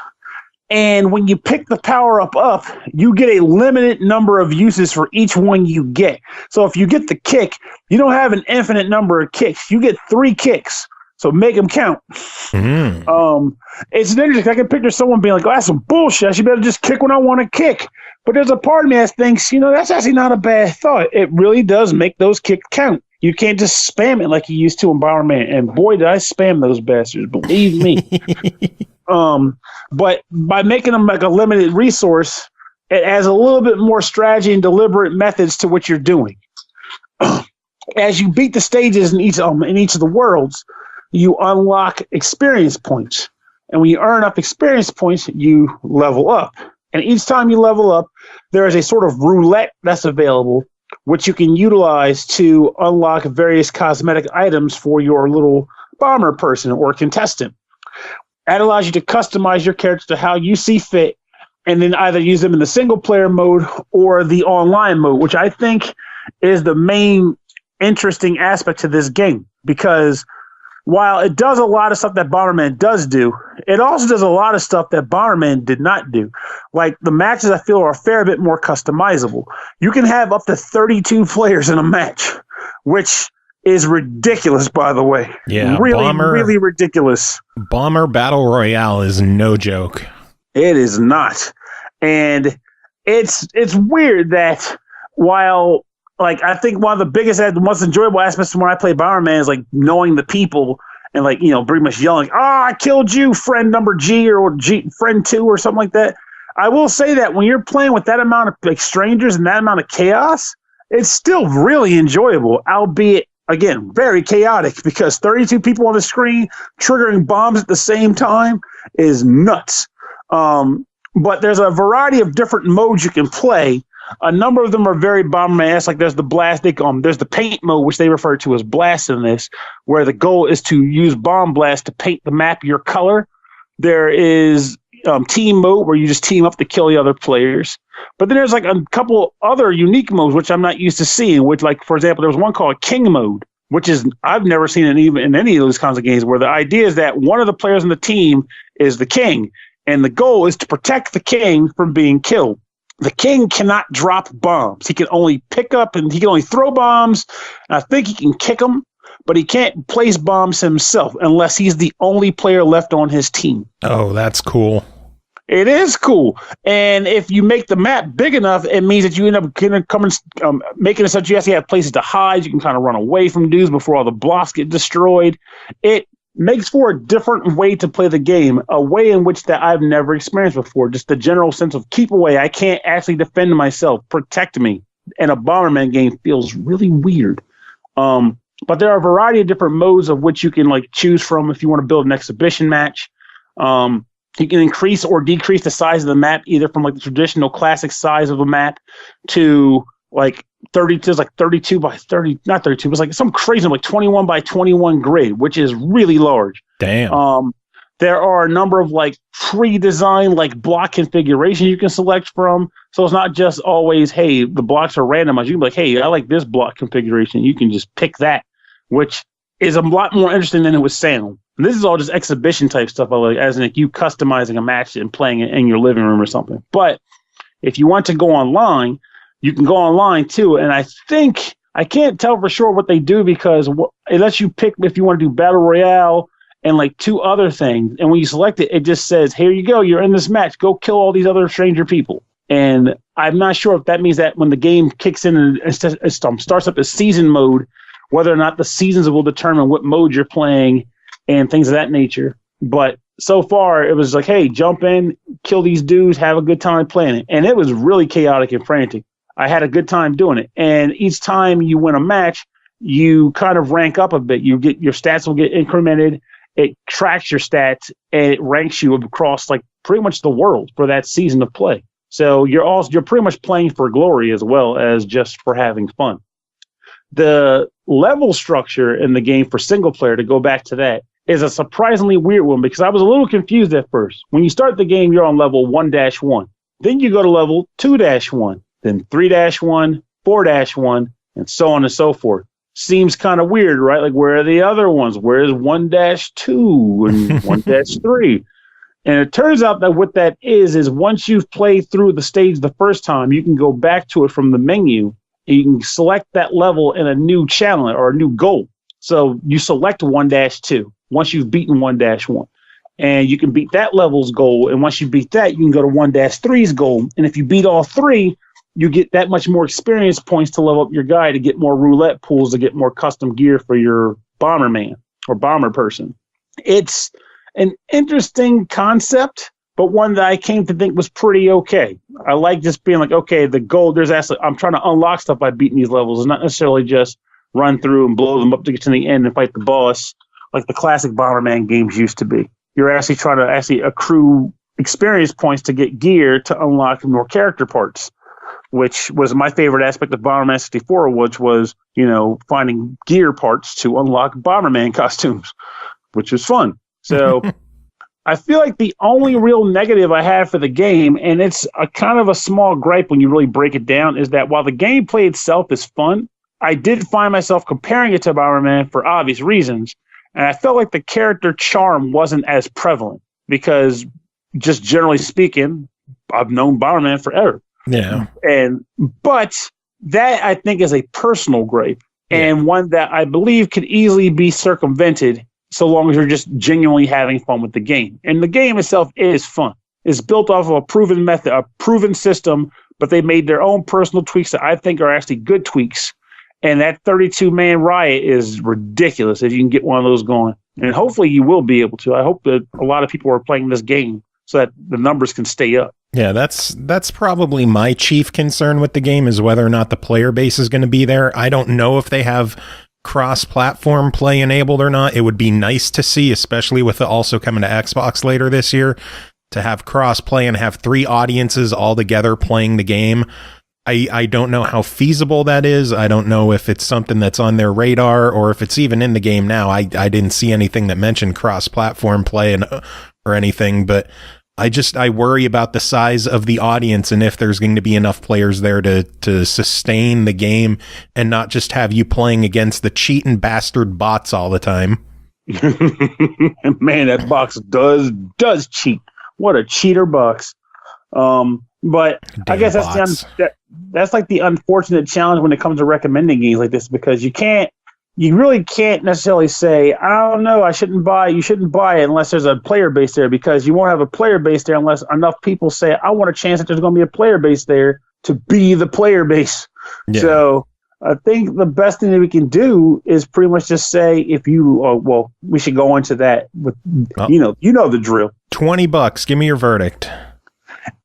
S3: And when you pick the power-up up, you get a limited number of uses for each one you get. So if you get the kick, you don't have an infinite number of kicks. You get 3 kicks. So make them count.
S2: Mm.
S3: It's interesting. I can picture someone being like, "Oh, that's some bullshit. I should better just kick when I want to kick." But there's a part of me that thinks, that's actually not a bad thought. It really does make those kicks count. You can't just spam it like you used to in Bomberman. And boy, did I spam those bastards. Believe me. But by making them like a limited resource, it adds a little bit more strategy and deliberate methods to what you're doing. As you beat the stages in each of the worlds, you unlock experience points. And when you earn enough experience points, you level up. And each time you level up, there is a sort of roulette that's available, which you can utilize to unlock various cosmetic items for your little bomber person or contestant. That allows you to customize your character to how you see fit, and then either use them in the single-player mode or the online mode, which I think is the main interesting aspect to this game. Because while it does a lot of stuff that Bomberman does do, it also does a lot of stuff that Bomberman did not do. Like the matches, I feel, are a fair bit more customizable. You can have up to 32 players in a match, which is ridiculous, by the way.
S2: Yeah,
S3: really ridiculous.
S2: Bomber Battle Royale is no joke.
S3: It is not. And it's weird that while, like, I think one of the biggest and most enjoyable aspects when I play Bomberman is like knowing the people and like, pretty much yelling, I killed you, friend number G, or G, friend 2 or something like that. I will say that when you're playing with that amount of like strangers and that amount of chaos, it's still really enjoyable, albeit again, very chaotic, because 32 people on the screen triggering bombs at the same time is nuts. But there's a variety of different modes you can play. A number of them are very Bomberman-esque. Like there's the blast, there's the paint mode, which they refer to as blast in this, where the goal is to use bomb blast to paint the map your color. There is team mode, where you just team up to kill the other players. But then there's like a couple other unique modes, which I'm not used to seeing, which, like, for example, there was one called King mode, which is, I've never seen it even in any of those kinds of games, where the idea is that one of the players on the team is the king, and the goal is to protect the king from being killed. The king cannot drop bombs. He can only pick up and he can only throw bombs. And I think he can kick them, but he can't place bombs himself unless he's the only player left on his team.
S2: Oh, that's cool.
S3: It is cool. And if you make the map big enough, it means that you end up making it such you actually have places to hide. You can kind of run away from dudes before all the blocks get destroyed. It makes for a different way to play the game, a way in which that I've never experienced before. Just the general sense of keep away. I can't actually defend myself, protect me. And a Bomberman game feels really weird. But there are a variety of different modes of which you can like choose from if you want to build an exhibition match. You can increase or decrease the size of the map, either from like the traditional classic size of a map to like 32, like 32 by 30, not 32, it was like some crazy, like 21 by 21 grid, which is really large.
S2: Damn.
S3: There are a number of like pre-designed like block configuration you can select from. So it's not just always, hey, the blocks are randomized. You can be like, hey, I like this block configuration. You can just pick that, which is a lot more interesting than it would sound. And this is all just exhibition type stuff, like as in like you customizing a match and playing it in your living room or something. But if you want to go online, you can go online too. And I think, I can't tell for sure what they do because it lets you pick if you want to do Battle Royale and like 2 other things. And when you select it, it just says, here you go, you're in this match. Go kill all these other stranger people. And I'm not sure if that means that when the game kicks in and starts up a season mode, whether or not the seasons will determine what mode you're playing and things of that nature. But so far, it was like, hey, jump in, kill these dudes, have a good time playing it. And it was really chaotic and frantic. I had a good time doing it. And each time you win a match, you kind of rank up a bit. You get your stats will get incremented. It tracks your stats and it ranks you across like pretty much the world for that season of play. So you're pretty much playing for glory as well as just for having fun. The level structure in the game for single player, to go back to that, is a surprisingly weird one because I was a little confused at first. When you start the game, you're on level 1-1. Then you go to level 2-1, then 3-1, 4-1, and so on and so forth. Seems kind of weird, right? Like, where are the other ones? Where is 1-2 and 1-3? And it turns out that what that is once you've played through the stage the first time, you can go back to it from the menu and you can select that level in a new challenge or a new goal. So you select 1-2 once you've beaten 1-1. And you can beat that level's goal. And once you beat that, you can go to 1-3's goal. And if you beat all 3, you get that much more experience points to level up your guy to get more roulette pools, to get more custom gear for your Bomberman or Bomber person. It's an interesting concept, but one that I came to think was pretty okay. I like just being like, okay, the goal, there's actually, I'm trying to unlock stuff by beating these levels. It's not necessarily just run through and blow them up to get to the end and fight the boss like the classic Bomberman games used to be. You're actually trying to accrue experience points to get gear to unlock more character parts, which was my favorite aspect of Bomberman 64, which was, finding gear parts to unlock Bomberman costumes, which was fun. So I feel like the only real negative I have for the game, and it's a kind of a small gripe when you really break it down, is that while the gameplay itself is fun, I did find myself comparing it to Bomberman for obvious reasons. And I felt like the character charm wasn't as prevalent because, just generally speaking, I've known Bomberman forever.
S2: Yeah.
S3: But that, I think, is a personal gripe and one that I believe could easily be circumvented so long as you're just genuinely having fun with the game. And the game itself is fun. It's built off of a proven method, a proven system, but they made their own personal tweaks that I think are actually good tweaks. And that 32-man riot is ridiculous if you can get one of those going. And hopefully you will be able to. I hope that a lot of people are playing this game so that the numbers can stay up.
S2: Yeah, that's probably my chief concern with the game is whether or not the player base is going to be there. I don't know if they have cross-platform play enabled or not. It would be nice to see, especially with it also coming to Xbox later this year, to have cross-play and have 3 audiences all together playing the game. I don't know how feasible that is. I don't know if it's something that's on their radar or if it's even in the game now. I didn't see anything that mentioned cross-platform play or anything, but I worry about the size of the audience and if there's going to be enough players there to sustain the game and not just have you playing against the cheating bastard bots all the time.
S3: Man, that box does cheat. What a cheater box. But damn, I guess that's like the unfortunate challenge when it comes to recommending games like this, because you really can't necessarily say, I don't know, you shouldn't buy it unless there's a player base there, because you won't have a player base there unless enough people say, I want a chance that there's going to be a player base there to be the player base. Yeah. So I think the best thing that we can do is pretty much just say we should go into that with you know the drill.
S2: $20. Give me your verdict.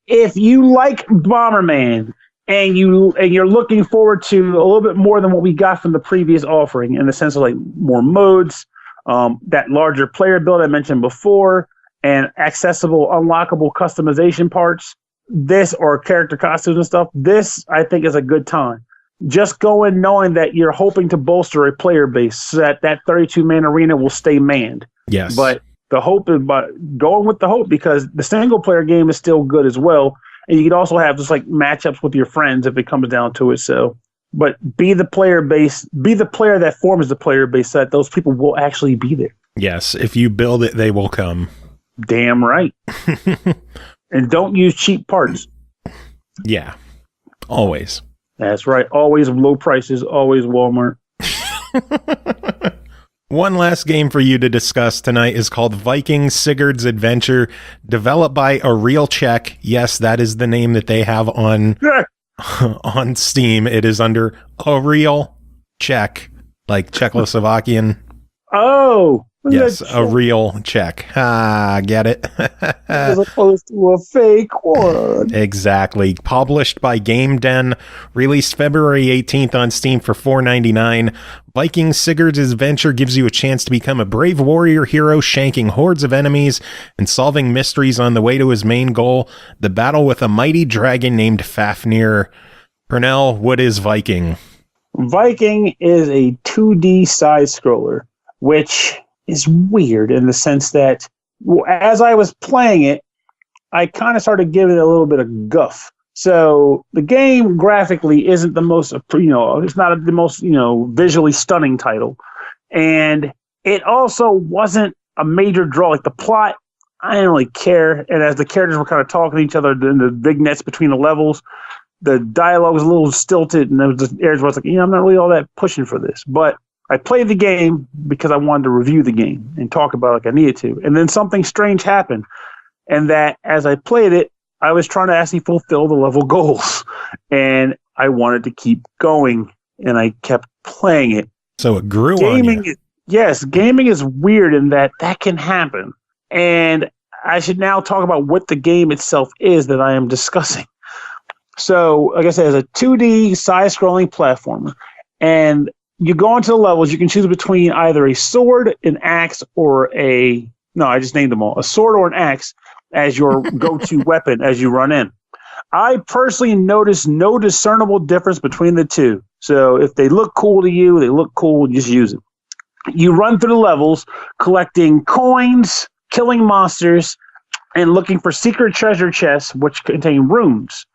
S3: If you like Bomberman and you're looking forward to a little bit more than what we got from the previous offering, in the sense of like more modes, that larger player build I mentioned before, and accessible, unlockable customization parts, this or character costumes and stuff, this I think is a good time. Just go in knowing that you're hoping to bolster a player base so that 32-man arena will stay manned.
S2: Yes.
S3: But the hope is going with the hope, because the single player game is still good as well. And you can also have just like matchups with your friends if it comes down to it. So, but be the player that forms the player base so that those people will actually be there.
S2: Yes. If you build it, they will come.
S3: Damn right. And don't use cheap parts.
S2: Yeah. Always.
S3: That's right. Always low prices, always Walmart.
S2: One last game for you to discuss tonight is called Viking Sigurd's Adventure, developed by Areal Czech. Yes, that is the name that they have on on Steam. It is under Areal Czech, like Czechoslovakian.
S3: Oh.
S2: Yes, Areal Czech. Get it?
S3: As opposed to a fake one.
S2: Exactly. Published by GameDEN, released February 18th on Steam for $4.99. Viking Sigurd's Adventure gives you a chance to become a brave warrior hero, shanking hordes of enemies and solving mysteries on the way to his main goal, the battle with a mighty dragon named Fafnir. Pernell, what is Viking?
S3: Viking is a 2D side-scroller, which is weird in the sense that as I was playing it, I kind of started giving it a little bit of guff. So the game graphically isn't the most, it's not the most, visually stunning title. And it also wasn't a major draw. Like the plot, I didn't really care. And as the characters were kind of talking to each other in the vignettes between the levels, the dialogue was a little stilted, and there was just areas where I was like, I'm not really all that pushing for this. But I played the game because I wanted to review the game and talk about it like I needed to. And then something strange happened. And that as I played it, I was trying to actually fulfill the level goals. And I wanted to keep going. And I kept playing it.
S2: So it grew on you.
S3: Yes, gaming is weird in that can happen. And I should now talk about what the game itself is that I am discussing. So, like I said, it's a 2D side-scrolling platformer. And you go into the levels, you can choose between either a sword, an axe, or I just named them all. A sword or an axe as your go-to weapon as you run in. I personally noticed no discernible difference between the two. So if they look cool to you, they look cool, just use it. You run through the levels, collecting coins, killing monsters, and looking for secret treasure chests, which contain runes.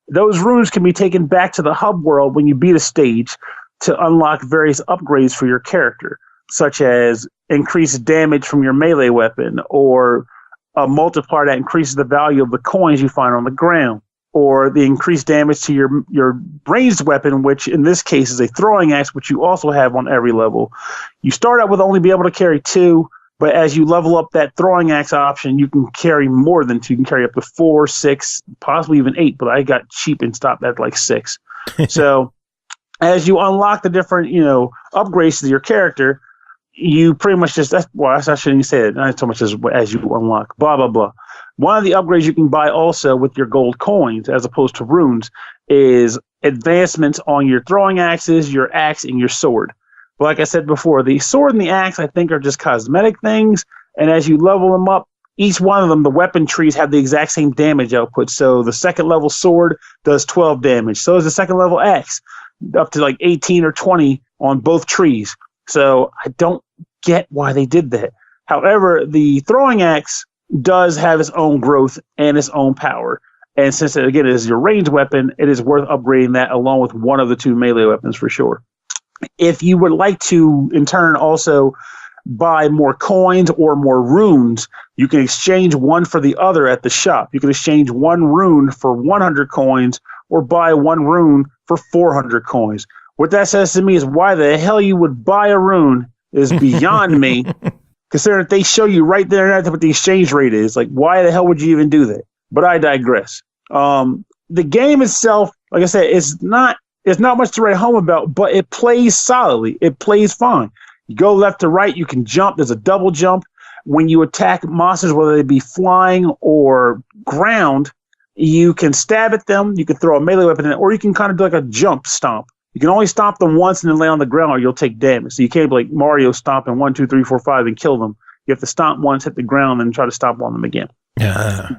S3: Those runes can be taken back to the hub world when you beat a stage to unlock various upgrades for your character, such as increased damage from your melee weapon, or a multiplier that increases the value of the coins you find on the ground, or the increased damage to your ranged weapon, which in this case is a throwing axe, which you also have on every level. You start out with only be able to carry 2, but as you level up that throwing axe option, you can carry more than 2. You can carry up to 4, 6, possibly even 8, but I got cheap and stopped at like 6. So as you unlock the different, upgrades to your character, you pretty much just, I shouldn't even say it, not so much as you unlock, blah, blah, blah. One of the upgrades you can buy also with your gold coins, as opposed to runes, is advancements on your throwing axes, your axe, and your sword. But like I said before, the sword and the axe, I think, are just cosmetic things, and as you level them up, each one of them, the weapon trees have the exact same damage output. So the second level sword does 12 damage. So does the second level axe, up to like 18 or 20 on both trees. So I don't get why they did that. However, the throwing axe does have its own growth and its own power. And since it, again, is your ranged weapon, it is worth upgrading that along with one of the 2 melee weapons for sure. If you would like to, in turn, also buy more coins or more runes, you can exchange one for the other at the shop. You can exchange 1 rune for 100 coins or buy 1 rune for 400 coins. What that says to me is why the hell you would buy a rune is beyond me, considering that they show you right there and what the exchange rate is. Like, why the hell would you even do that? But I digress. The game itself, like I said, it's It's not much to write home about, but it plays solidly. It plays fine. You go left to right, you can jump. There's a double jump. When you attack monsters, whether they be flying or ground, you can stab at them. You can throw a melee weapon in, or you can kind of do like a jump stomp. You can only stomp them once and then lay on the ground, or you'll take damage. So you can't be like Mario stomping 1, 2, 3, 4, 5 and kill them. You have to stomp once, hit the ground, and try to stomp on them again.
S2: Yeah.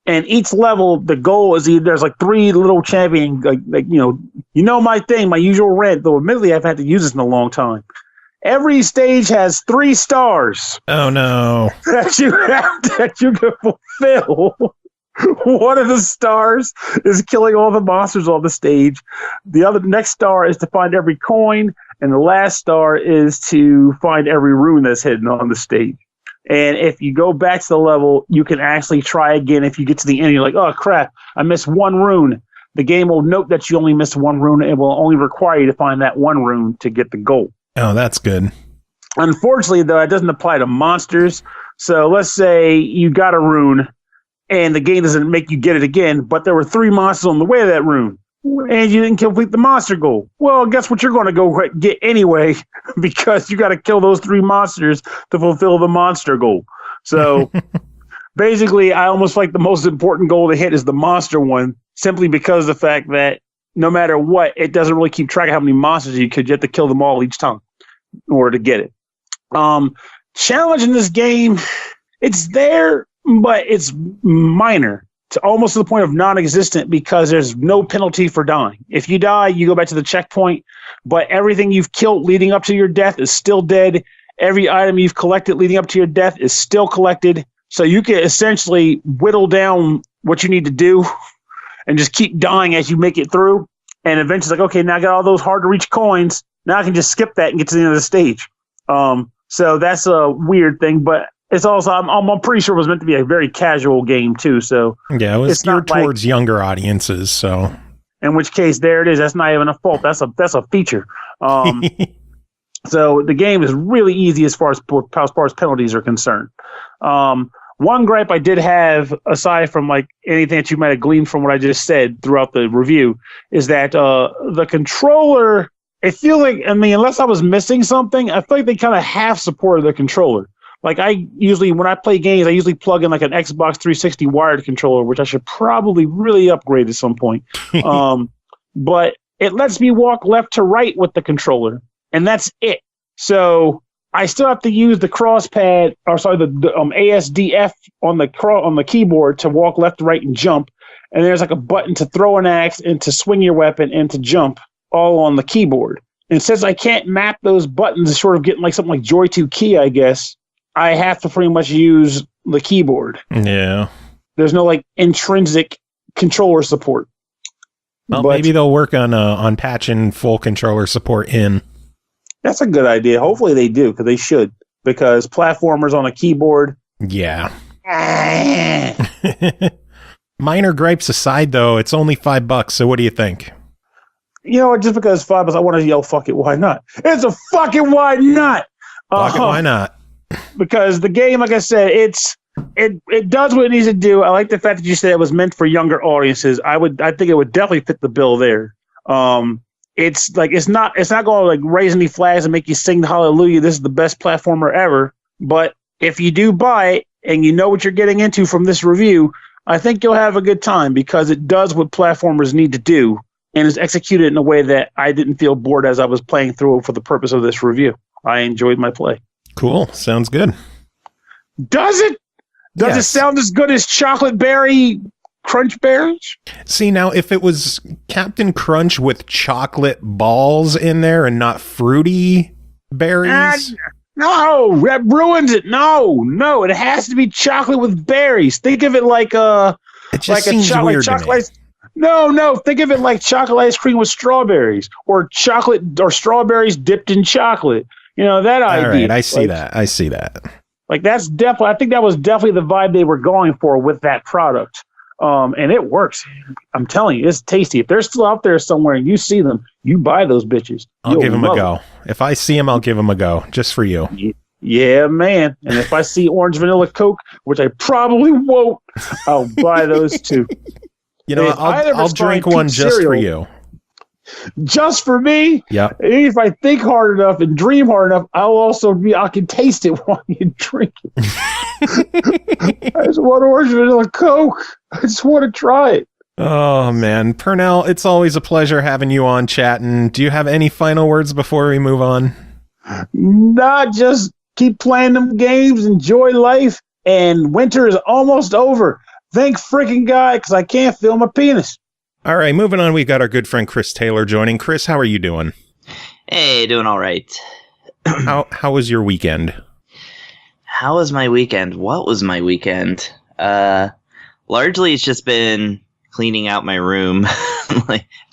S3: And each level, the goal is there's like 3 little champion, like my thing, my usual rant. Though admittedly, I've had to use this in a long time. Every stage has 3 stars.
S2: Oh no!
S3: that you can fulfill. One of the stars is killing all the monsters on the stage. The next star is to find every coin, and the last star is to find every rune that's hidden on the stage. And if you go back to the level, you can actually try again. If you get to the end, you're like, oh crap, I missed 1 rune. The game will note that you only missed 1 rune, and it will only require you to find that 1 rune to get the goal.
S2: Oh, that's good.
S3: Unfortunately, though, it doesn't apply to monsters. So let's say you got a rune, and the game doesn't make you get it again, but there were 3 monsters on the way to that rune, and you didn't complete the monster goal. Well, guess what you're going to go get anyway, because you got to kill those 3 monsters to fulfill the monster goal. So basically, I almost like the most important goal to hit is the monster one, simply because of the fact that no matter what, it doesn't really keep track of how many monsters you have to kill them all each time in order to get it. Challenge in this game, it's there, but it's minor, to almost to the point of non-existent, because there's no penalty for dying. If you die, you go back to the checkpoint, but everything you've killed leading up to your death is still dead. Every item you've collected leading up to your death is still collected. So you can essentially whittle down what you need to do and just keep dying as you make it through. And eventually, like, okay, now I got all those hard-to-reach coins. Now I can just skip that and get to the end of the stage. So that's a weird thing, but it's also, I'm pretty sure it was meant to be a very casual game too. So
S2: yeah, it was geared towards younger audiences. So
S3: in which case, there it is. That's not even a fault. That's a feature. So the game is really easy as far as penalties are concerned. One gripe I did have, aside from like anything that you might have gleaned from what I just said throughout the review, is that the controller, it feels like, I mean, unless I was missing something, I feel like they kind of half supported the controller. Like when I play games, I usually plug in like an Xbox 360 wired controller, which I should probably really upgrade at some point. But it lets me walk left to right with the controller, and that's it. So I still have to use the the ASDF on the keyboard to walk left to right and jump. And there's like a button to throw an axe and to swing your weapon and to jump, all on the keyboard. And since I can't map those buttons, sort of getting like something like Joy 2 Key, I guess, I have to pretty much use the keyboard.
S2: Yeah.
S3: There's no like intrinsic controller support.
S2: Well, maybe they'll work on patching full controller support in.
S3: That's a good idea. Hopefully they do, because they should. Because platformers on a keyboard.
S2: Yeah. Minor gripes aside, though, it's only $5. So what do you think?
S3: You know, just because it's $5, I want to yell, fuck it, why not? It's a fucking why not?
S2: Fuck it, why not?
S3: Because the game, like I said, it does what it needs to do. I like the fact that you said it was meant for younger audiences. I think it would definitely fit the bill there. It's not going to like raise any flags and make you sing hallelujah, this is the best platformer ever. But if you do buy it and you know what you're getting into from this review, I think you'll have a good time, because it does what platformers need to do and is executed in a way that I didn't feel bored as I was playing through it for the purpose of this review. I enjoyed my play.
S2: Cool. Sounds good.
S3: Does it? Does it sound as good as Chocolate Berry Crunch Berries?
S2: See, now, if it was Captain Crunch with chocolate balls in there and not fruity berries...
S3: No, that ruins it. No, it has to be chocolate with berries. Think of it like
S2: it just seems weird to me.
S3: No, think of it like chocolate ice cream with strawberries, or chocolate or strawberries dipped in chocolate. You know, that idea.
S2: All right, I see that.
S3: Like, that's definitely, I think that was definitely the vibe they were going for with that product. And it works. I'm telling you, it's tasty. If they're still out there somewhere and you see them, you buy those bitches.
S2: I'll give them a go. If I see them, I'll give them a go, just for you.
S3: Yeah, man. And if I see orange vanilla Coke, which I probably won't, I'll buy those too.
S2: You know, I'll drink one just for you.
S3: just for me.
S2: Yeah.
S3: If I think hard enough and dream hard enough, I can taste it while you drink it. I just want orange vanilla Coke. I just want to try it.
S2: Oh, man. Pernell, it's always a pleasure having you on chatting. Do you have any final words before we move on?
S3: Not just keep playing them games, enjoy life, and winter is almost over. Thank freaking God, because I can't feel my penis.
S2: All right, moving on, we've got our good friend Chris Taylor joining. Chris, how are you doing?
S4: Hey, doing all right.
S2: How was your weekend?
S4: How was my weekend? What was my weekend? Largely, it's just been cleaning out my room,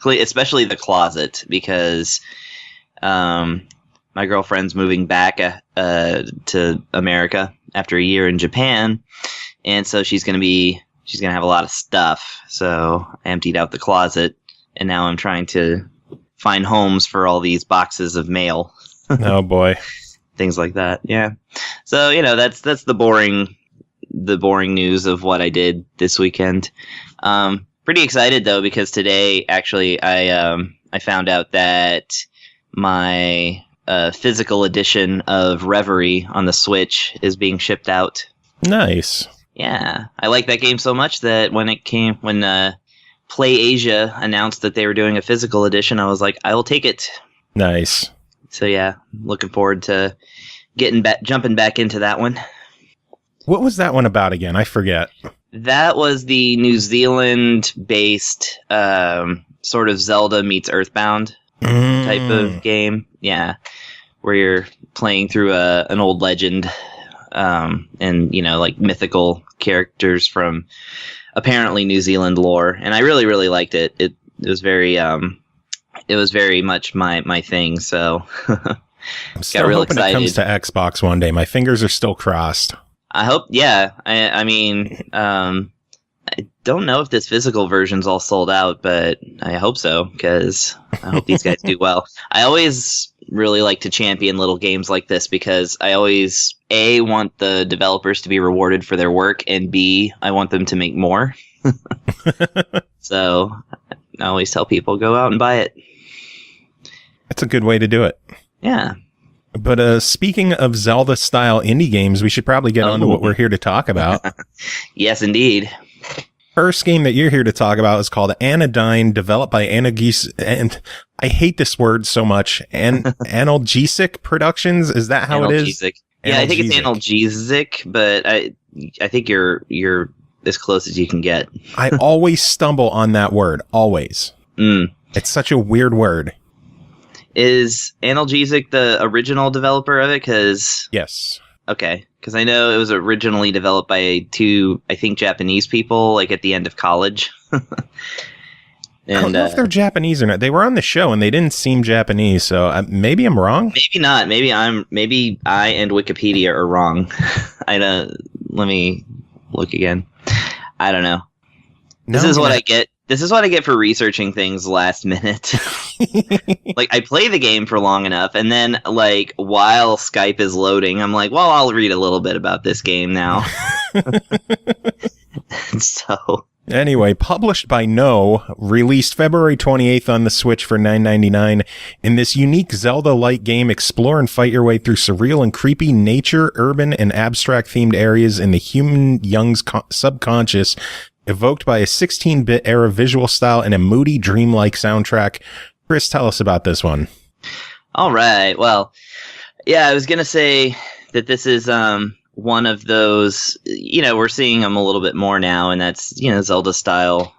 S4: especially the closet, because my girlfriend's moving back to America after a year in Japan, and so she's gonna have a lot of stuff. So I emptied out the closet, and now I'm trying to find homes for all these boxes of mail.
S2: Oh boy.
S4: Things like that. Yeah. So, that's the boring news of what I did this weekend. Pretty excited though, because today actually I found out that my physical edition of Reverie on the Switch is being shipped out.
S2: Nice.
S4: Yeah, I like that game so much that when Play Asia announced that they were doing a physical edition, I was like, I will take it.
S2: Nice.
S4: So yeah, looking forward to jumping back into that one.
S2: What was that one about again? I forget.
S4: That was the New Zealand-based sort of Zelda meets Earthbound type of game. Yeah, where you're playing through an old legend. And like mythical characters from apparently New Zealand lore, and I really, really liked it. It was very much my thing. So
S2: I'm still
S4: got real
S2: hoping
S4: excited.
S2: It comes to Xbox one day. My fingers are still crossed.
S4: I hope. Yeah, I mean, I don't know if this physical version's all sold out, but I hope so, because I hope these guys do well. I always really like to champion little games like this, because I always, A, want the developers to be rewarded for their work, and B, I want them to make more. So I always tell people, go out and buy it.
S2: That's a good way to do it.
S4: Yeah.
S2: But speaking of Zelda-style indie games, we should probably get on to what we're here to talk about.
S4: Yes, indeed.
S2: First game that you're here to talk about is called Anodyne, developed by Analgesic, and I hate this word so much. Analgesic Productions, is that how it is?
S4: Yeah, I think it's analgesic, but I think you're as close as you can get.
S2: I always stumble on that word, always. It's such a weird word.
S4: Is Analgesic the original developer of it?
S2: Yes.
S4: Okay, because I know it was originally developed by two, I think, Japanese people, like at the end of college. And,
S2: I don't know if they're Japanese or not. They were on the show and they didn't seem Japanese, so maybe I'm wrong.
S4: Maybe not. Maybe I and Wikipedia are wrong. Let me look again. I don't know. This is what I get. This is what I get for researching things last minute. Like, I play the game for long enough, and then, like, while Skype is loading, I'm like, well, I'll read a little bit about this game now. So...
S2: Anyway, published by Nnooo, released February 28th on the Switch for $9.99. In this unique Zelda-like game, explore and fight your way through surreal and creepy nature, urban, and abstract-themed areas in the human young's subconscious, evoked by a 16-bit era visual style and a moody, dreamlike soundtrack. Chris, tell us about this one.
S4: All right. Well, yeah, I was going to say that this is... one of those, we're seeing them a little bit more now, and that's, Zelda style,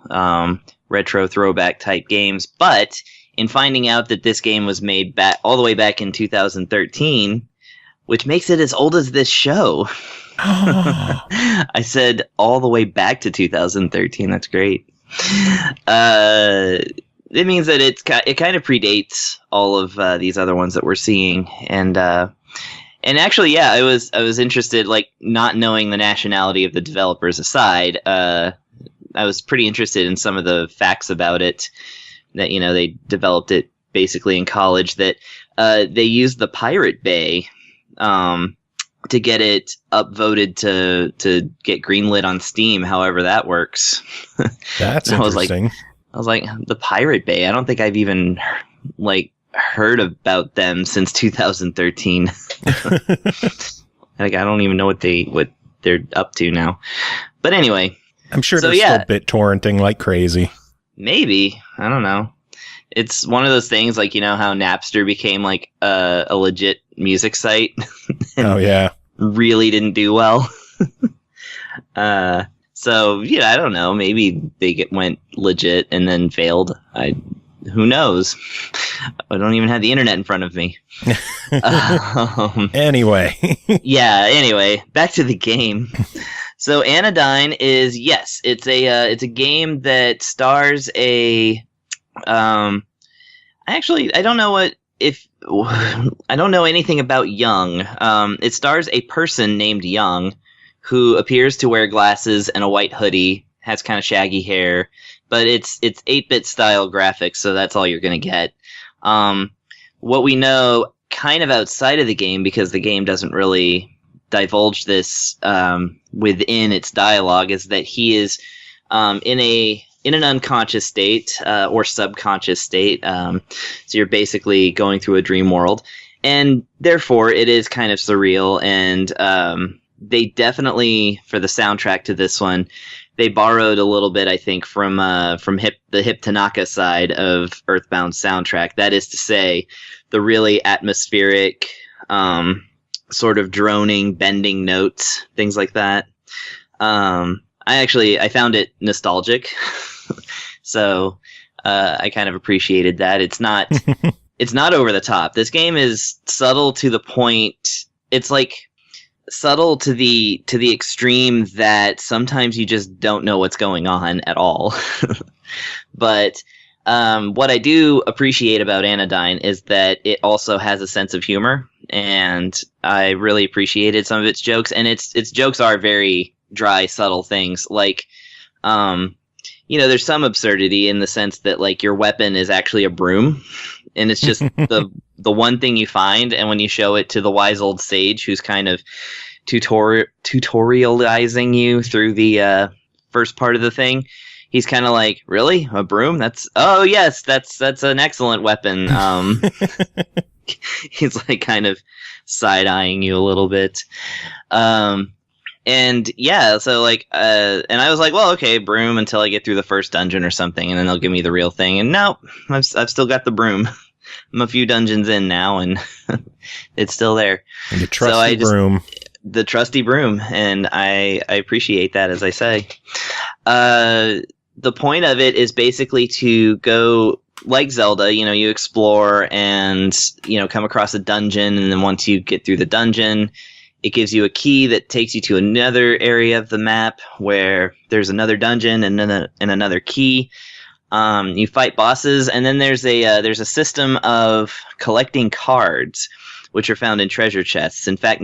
S4: retro throwback type games. But in finding out that this game was made all the way back in 2013, which makes it as old as this show. I said all the way back to 2013. That's great. It means that it kind of predates all of these other ones that we're seeing, and actually, yeah, I was interested, like, not knowing the nationality of the developers aside, I was pretty interested in some of the facts about it, that, they developed it basically in college, that they used the Pirate Bay to get it upvoted to get greenlit on Steam, however that works.
S2: That's interesting.
S4: I was like, the Pirate Bay. I don't think I've even like heard about them since 2013. Like I don't even know what they're up to now. But anyway,
S2: I'm sure they're still BitTorrenting like crazy.
S4: Maybe. I don't know. It's one of those things like, you know how Napster became like a legit music site?
S2: Oh yeah.
S4: Really didn't do well. So yeah, I don't know. Maybe they went legit and then failed. Who knows? I don't even have the internet in front of me.
S2: Anyway.
S4: Yeah. Anyway, back to the game. So Anodyne is it's a game that stars a. Actually, I don't know I don't know anything about Young. It stars a person named Young, who appears to wear glasses and a white hoodie, has kind of shaggy hair, but it's 8-bit style graphics, so that's all you're going to get. What we know kind of outside of the game, because the game doesn't really divulge this within its dialogue, is that he is in an unconscious state or subconscious state. So you're basically going through a dream world, and therefore it is kind of surreal. And they definitely, for the soundtrack to this one, they borrowed a little bit, I think, from the Hip Tanaka side of Earthbound's soundtrack. That is to say, the really atmospheric, sort of droning, bending notes, things like that. I found it nostalgic, so I kind of appreciated that. It's not over the top. This game is subtle to the point. It's like subtle to the extreme that sometimes you just don't know what's going on at all. But what I do appreciate about Anodyne is that it also has a sense of humor, and I really appreciated some of its jokes. And its jokes are very dry, subtle things. Like, there's some absurdity in the sense that like your weapon is actually a broom, and it's just the one thing you find. And when you show it to the wise old sage, who's kind of tutorializing you through the first part of the thing, he's kind of like, really? A broom? That's an excellent weapon. He's like kind of side-eyeing you a little bit. And yeah, so like, and I was like, well, okay, broom until I get through the first dungeon or something, and then they'll give me the real thing. And no, I've still got the broom. I'm a few dungeons in now, and it's still there.
S2: And the trusty broom.
S4: The trusty broom, and I appreciate that, as I say. The point of it is basically to go, like Zelda, you explore and, come across a dungeon, and then once you get through the dungeon, it gives you a key that takes you to another area of the map where there's another dungeon and another key. You fight bosses, and then there's a system of collecting cards, which are found in treasure chests. In fact,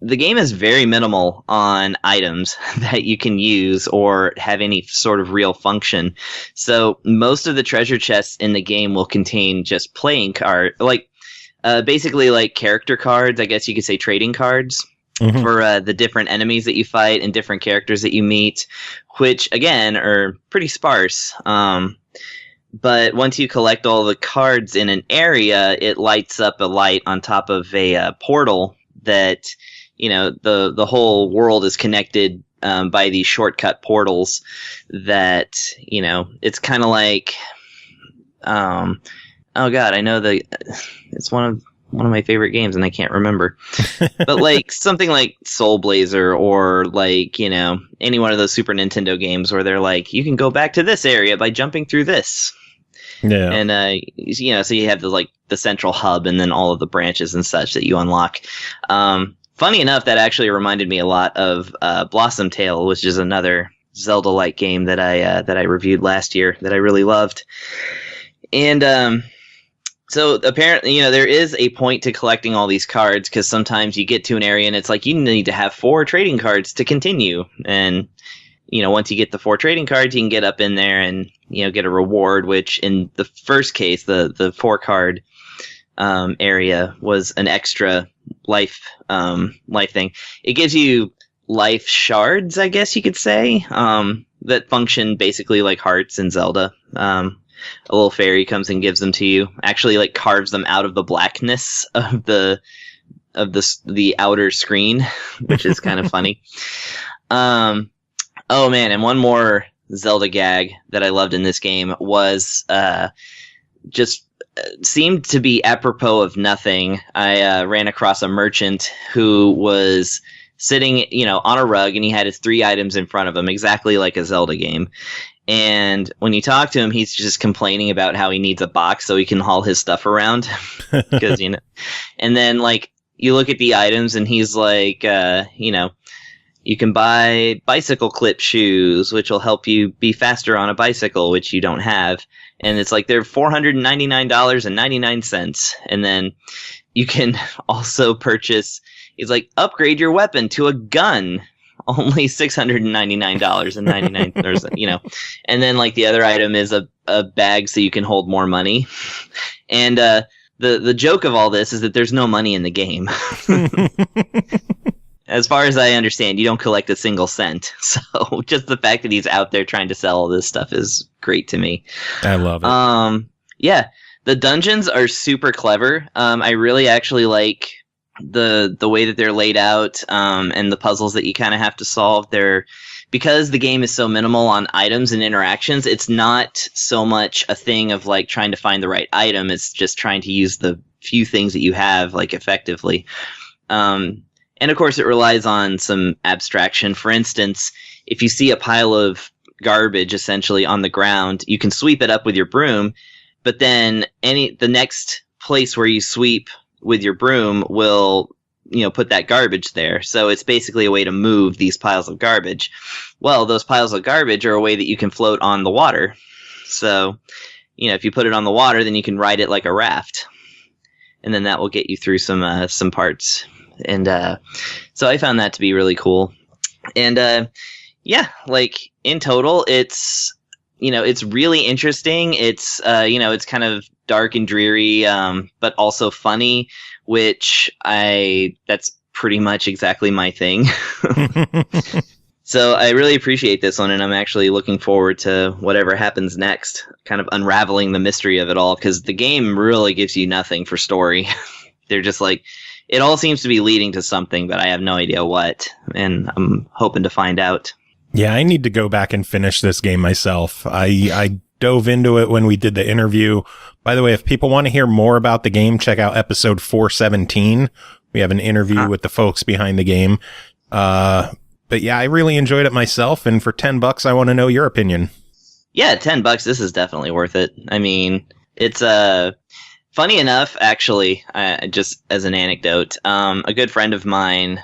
S4: the game is very minimal on items that you can use or have any sort of real function. So most of the treasure chests in the game will contain just playing card, basically like character cards, I guess you could say trading cards. Mm-hmm. For the different enemies that you fight and different characters that you meet, which again are pretty sparse. But once you collect all the cards in an area, it lights up a light on top of a portal that, the whole world is connected by these shortcut portals that, it's kind of like, oh God, I know it's one of my favorite games and I can't remember, but like something like Soul Blazer or like, any one of those Super Nintendo games where they're like, you can go back to this area by jumping through this. Yeah. And, so you have the central hub and then all of the branches and such that you unlock. Funny enough, that actually reminded me a lot of Blossom Tale, which is another Zelda-like game that I reviewed last year that I really loved. And so apparently, there is a point to collecting all these cards, because sometimes you get to an area and it's like you need to have 4 trading cards to continue. And once you get the 4 trading cards, you can get up in there and get a reward, which in the first case, the 4-card area was an extra life thing. It gives you life shards, I guess you could say, that function basically like hearts in Zelda. A little fairy comes and gives them to you. Actually, like carves them out of the blackness of the outer screen, which is kind of funny. Oh man, and one more Zelda gag that I loved in this game was just seemed to be apropos of nothing. I ran across a merchant who was sitting, on a rug, and he had his 3 items in front of him, exactly like a Zelda game. And when you talk to him, he's just complaining about how he needs a box so he can haul his stuff around. Because and then like you look at the items, and he's like, you can buy bicycle clip shoes, which will help you be faster on a bicycle, which you don't have. And it's like they're $499.99. And then you can also purchase, it's like, upgrade your weapon to a gun, only $699.99. And then like the other item is a bag so you can hold more money. And the joke of all this is that there's no money in the game. As far as I understand, you don't collect a single cent. So just the fact that he's out there trying to sell all this stuff is great to me.
S2: I love it.
S4: Yeah, the dungeons are super clever. I really actually like the way that they're laid out, and the puzzles that you kind of have to solve. Because the game is so minimal on items and interactions, it's not so much a thing of like trying to find the right item. It's just trying to use the few things that you have like effectively. And of course, it relies on some abstraction. For instance, if you see a pile of garbage essentially on the ground, you can sweep it up with your broom, but then the next place where you sweep with your broom will, put that garbage there. So it's basically a way to move these piles of garbage. Well, those piles of garbage are a way that you can float on the water. So, if you put it on the water, then you can ride it like a raft. And then that will get you through some parts. And so I found that to be really cool. And like in total, it's it's really interesting. It's it's kind of dark and dreary, but also funny, which that's pretty much exactly my thing. So I really appreciate this one, and I'm actually looking forward to whatever happens next, kind of unraveling the mystery of it all, because the game really gives you nothing for story. They're just like, it all seems to be leading to something, but I have no idea what, and I'm hoping to find out.
S2: Yeah, I need to go back and finish this game myself. I dove into it when we did the interview. By the way, if people want to hear more about the game, check out episode 417. We have an interview with the folks behind the game. But yeah, I really enjoyed it myself, and for $10, I want to know your opinion.
S4: Yeah, $10, this is definitely worth it. I mean, it's funny enough, actually, just as an anecdote, a good friend of mine,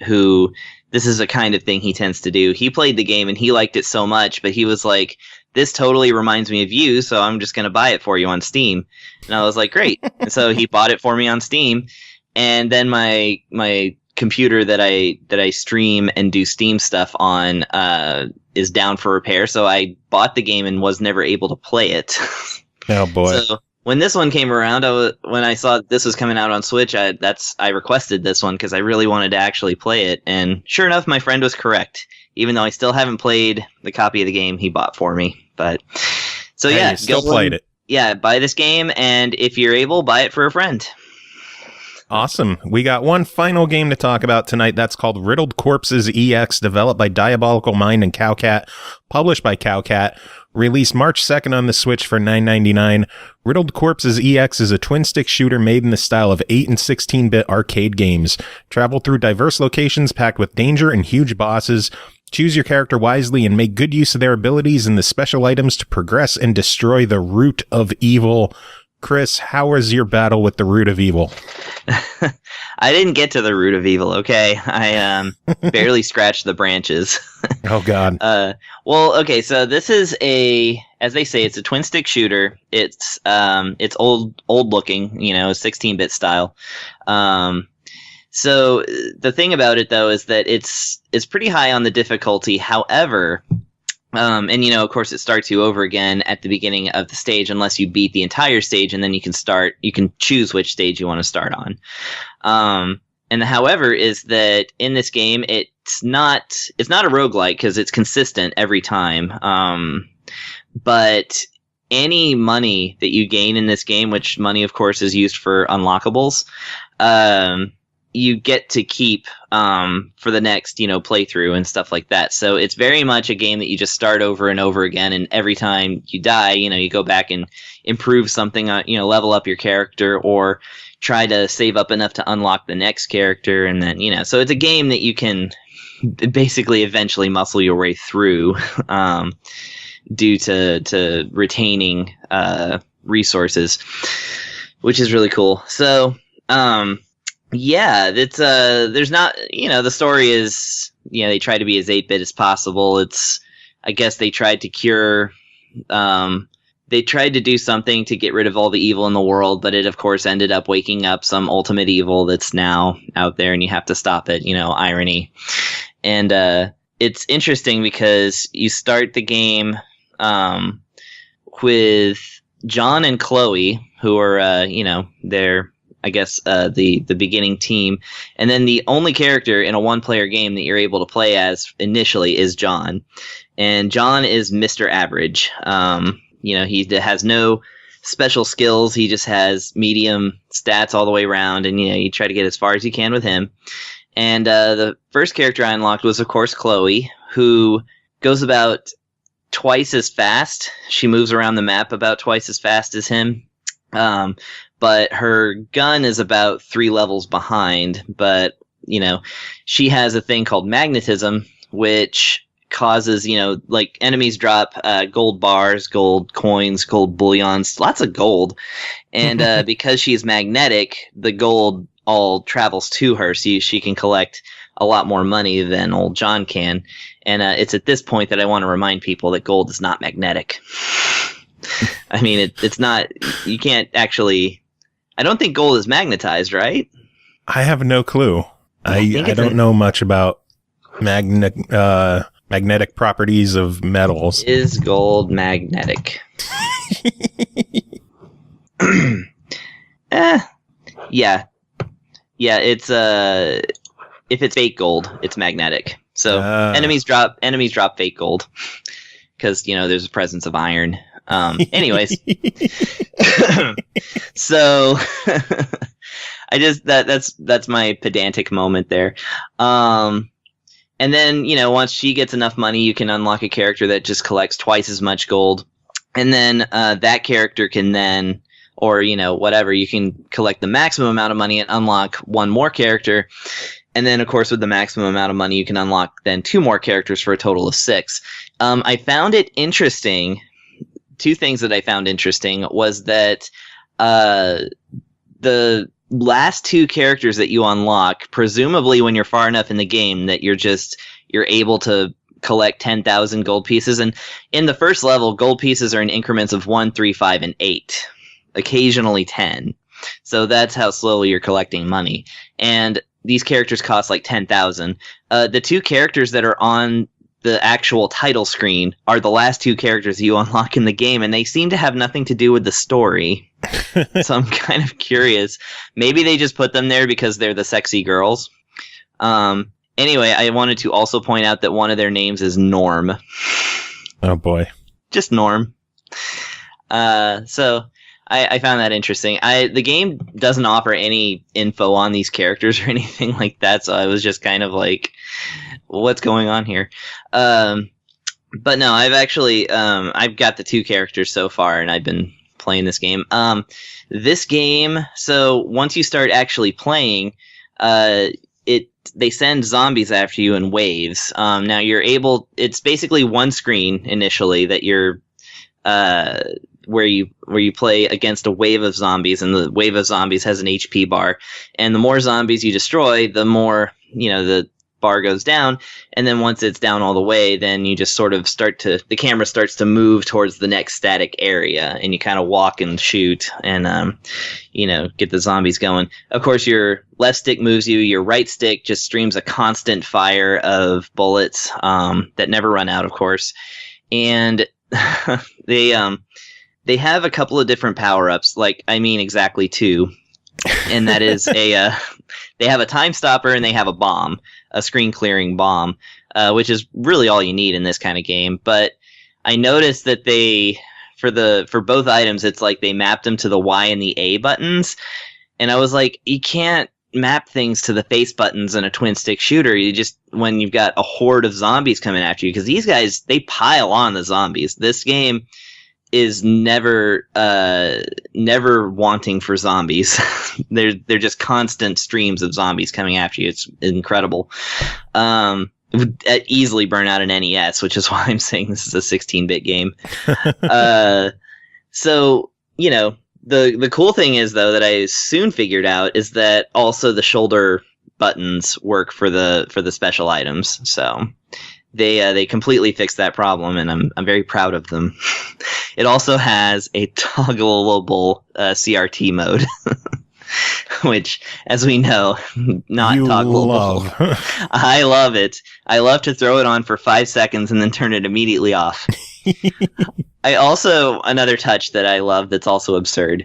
S4: who, this is a kind of thing he tends to do. He played the game and he liked it so much, but he was like, this totally reminds me of you, so I'm just going to buy it for you on Steam. And I was like, great. And so he bought it for me on Steam. And then my computer that I stream and do Steam stuff on is down for repair. So I bought the game and was never able to play it.
S2: Oh boy.
S4: So when this one came around, when I saw this was coming out on Switch, I requested this one because I really wanted to actually play it. And sure enough, my friend was correct. Even though I still haven't played the copy of the game he bought for me. But so
S2: hey,
S4: yeah,
S2: you still played it.
S4: Yeah, buy this game, and if you're able, buy it for a friend.
S2: Awesome. We got one final game to talk about tonight. That's called Riddled Corpses EX, developed by Diabolical Mind and COWCAT, published by COWCAT, released March 2nd on the Switch for $9.99. Riddled Corpses EX is a twin-stick shooter made in the style of 8 and 16-bit arcade games. Travel through diverse locations packed with danger and huge bosses. Choose your character wisely and make good use of their abilities and the special items to progress and destroy the root of evil. Chris, how was your battle with the root of evil?
S4: I didn't get to the root of evil, okay? I barely scratched the branches.
S2: Oh, God.
S4: Well, okay, so this is as they say, it's a twin-stick shooter. It's old looking, 16-bit style. So the thing about it, though, is that it's pretty high on the difficulty. However, and of course, it starts you over again at the beginning of the stage, unless you beat the entire stage, and then you can choose which stage you want to start on. And however, is that in this game, it's not a roguelike because it's consistent every time. But any money that you gain in this game, which money, of course, is used for unlockables, you get to keep for the next, playthrough and stuff like that. So it's very much a game that you just start over and over again, and every time you die, you go back and improve something, level up your character or try to save up enough to unlock the next character, and then, so it's a game that you can basically eventually muscle your way through due to retaining resources, which is really cool. So, yeah, it's there's not, the story is, they try to be as 8-bit as possible. I guess they tried to cure, they tried to do something to get rid of all the evil in the world, but it of course ended up waking up some ultimate evil that's now out there and you have to stop it, irony. And it's interesting because you start the game with John and Chloe, who are, they're, I guess, the beginning team. And then the only character in a one-player game that you're able to play as initially is John. And John is Mr. Average. He has no special skills. He just has medium stats all the way around. And, you try to get as far as you can with him. And the first character I unlocked was, of course, Chloe, who goes about twice as fast. She moves around the map about twice as fast as him. But her gun is about 3 levels behind. But, she has a thing called magnetism, which causes, enemies drop gold bars, gold coins, gold bullions, lots of gold. And because she's magnetic, the gold all travels to her, so she can collect a lot more money than old John can. And it's at this point that I want to remind people that gold is not magnetic. I mean, it's not, you can't actually, I don't think gold is magnetized, right?
S2: I have no clue. I don't know much about magnetic properties of metals.
S4: Is gold magnetic? Yeah. Yeah, it's if it's fake gold, it's magnetic. So enemies drop fake gold because there's a presence of iron. Anyways, so I just that's my pedantic moment there. And then once she gets enough money, you can unlock a character that just collects twice as much gold, and then that character can then, or whatever, you can collect the maximum amount of money and unlock one more character. And then, of course, with the maximum amount of money, you can unlock then 2 more characters for a total of 6. I found it interesting. 2 things that I found interesting was that the last 2 characters that you unlock, presumably when you're far enough in the game that you're able to collect 10,000 gold pieces. And in the first level, gold pieces are in increments of 1, 3, 5, and 8. Occasionally 10. So that's how slowly you're collecting money. And these characters cost like 10,000. The 2 characters that are on the actual title screen are the last 2 characters you unlock in the game, and they seem to have nothing to do with the story. So I'm kind of curious. Maybe they just put them there because they're the sexy girls. Anyway, I wanted to also point out that one of their names is Norm.
S2: Oh boy.
S4: Just Norm. So I found that interesting. The game doesn't offer any info on these characters or anything like that, so I was just kind of like, what's going on here? But no, I've actually I've got the 2 characters so far, and I've been playing this game. This game, so once you start actually playing, they send zombies after you in waves. Now you're able, it's basically one screen initially that you're where you play against a wave of zombies, and the wave of zombies has an HP bar, and the more zombies you destroy, the more the bar goes down, and then once it's down all the way, then you just sort of the camera starts to move towards the next static area, and you kind of walk and shoot and get the zombies going. Of course, your left stick moves you, your right stick just streams a constant fire of bullets that never run out, of course. And they have a couple of different power-ups, exactly 2. And that is they have a time stopper and they have a bomb. a screen clearing bomb, which is really all you need in this kind of game. But I noticed that for both items, it's like they mapped them to the Y and the A buttons. And I was like, you can't map things to the face buttons in a twin stick shooter. You just, when you've got a horde of zombies coming after you, because these guys, they pile on the zombies. This game is never wanting for zombies. they're just constant streams of zombies coming after you. It's incredible. It would easily burn out an NES, which is why I'm saying this is a 16-bit game. So, the cool thing is, though, that I soon figured out is that also the shoulder buttons work for the special items. So they completely fixed that problem, and I'm very proud of them. It also has a toggleable CRT mode, which, as we know, not
S2: you
S4: toggleable.
S2: Love.
S4: I love it. I love to throw it on for 5 seconds and then turn it immediately off. I also, another touch that I love that's also absurd,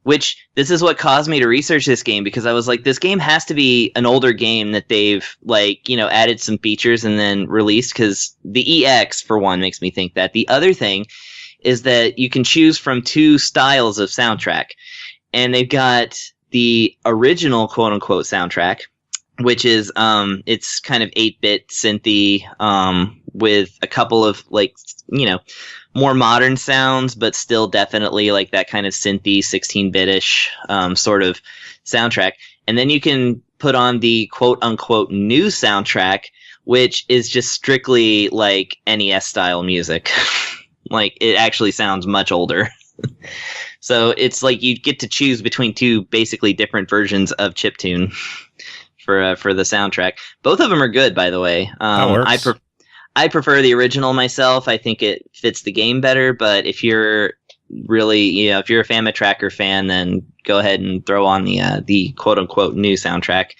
S4: which this is what caused me to research this game, because I was like, this game has to be an older game that they've, added some features and then released, because the EX, for one, makes me think that. The other thing is that you can choose from 2 styles of soundtrack, and they've got the original quote-unquote soundtrack, which is, it's kind of 8-bit synthy, with a couple of, more modern sounds, but still definitely like that kind of synthy 16-bit-ish sort of soundtrack. And then you can put on the quote-unquote new soundtrack, which is just strictly like NES-style music. Like, it actually sounds much older. So it's like you get to choose between 2 basically different versions of chiptune for the soundtrack. Both of them are good, by the way.
S2: That works.
S4: I prefer the original myself. I think it fits the game better, but if you're really, if you're a Fama Tracker fan, then go ahead and throw on the quote-unquote new soundtrack.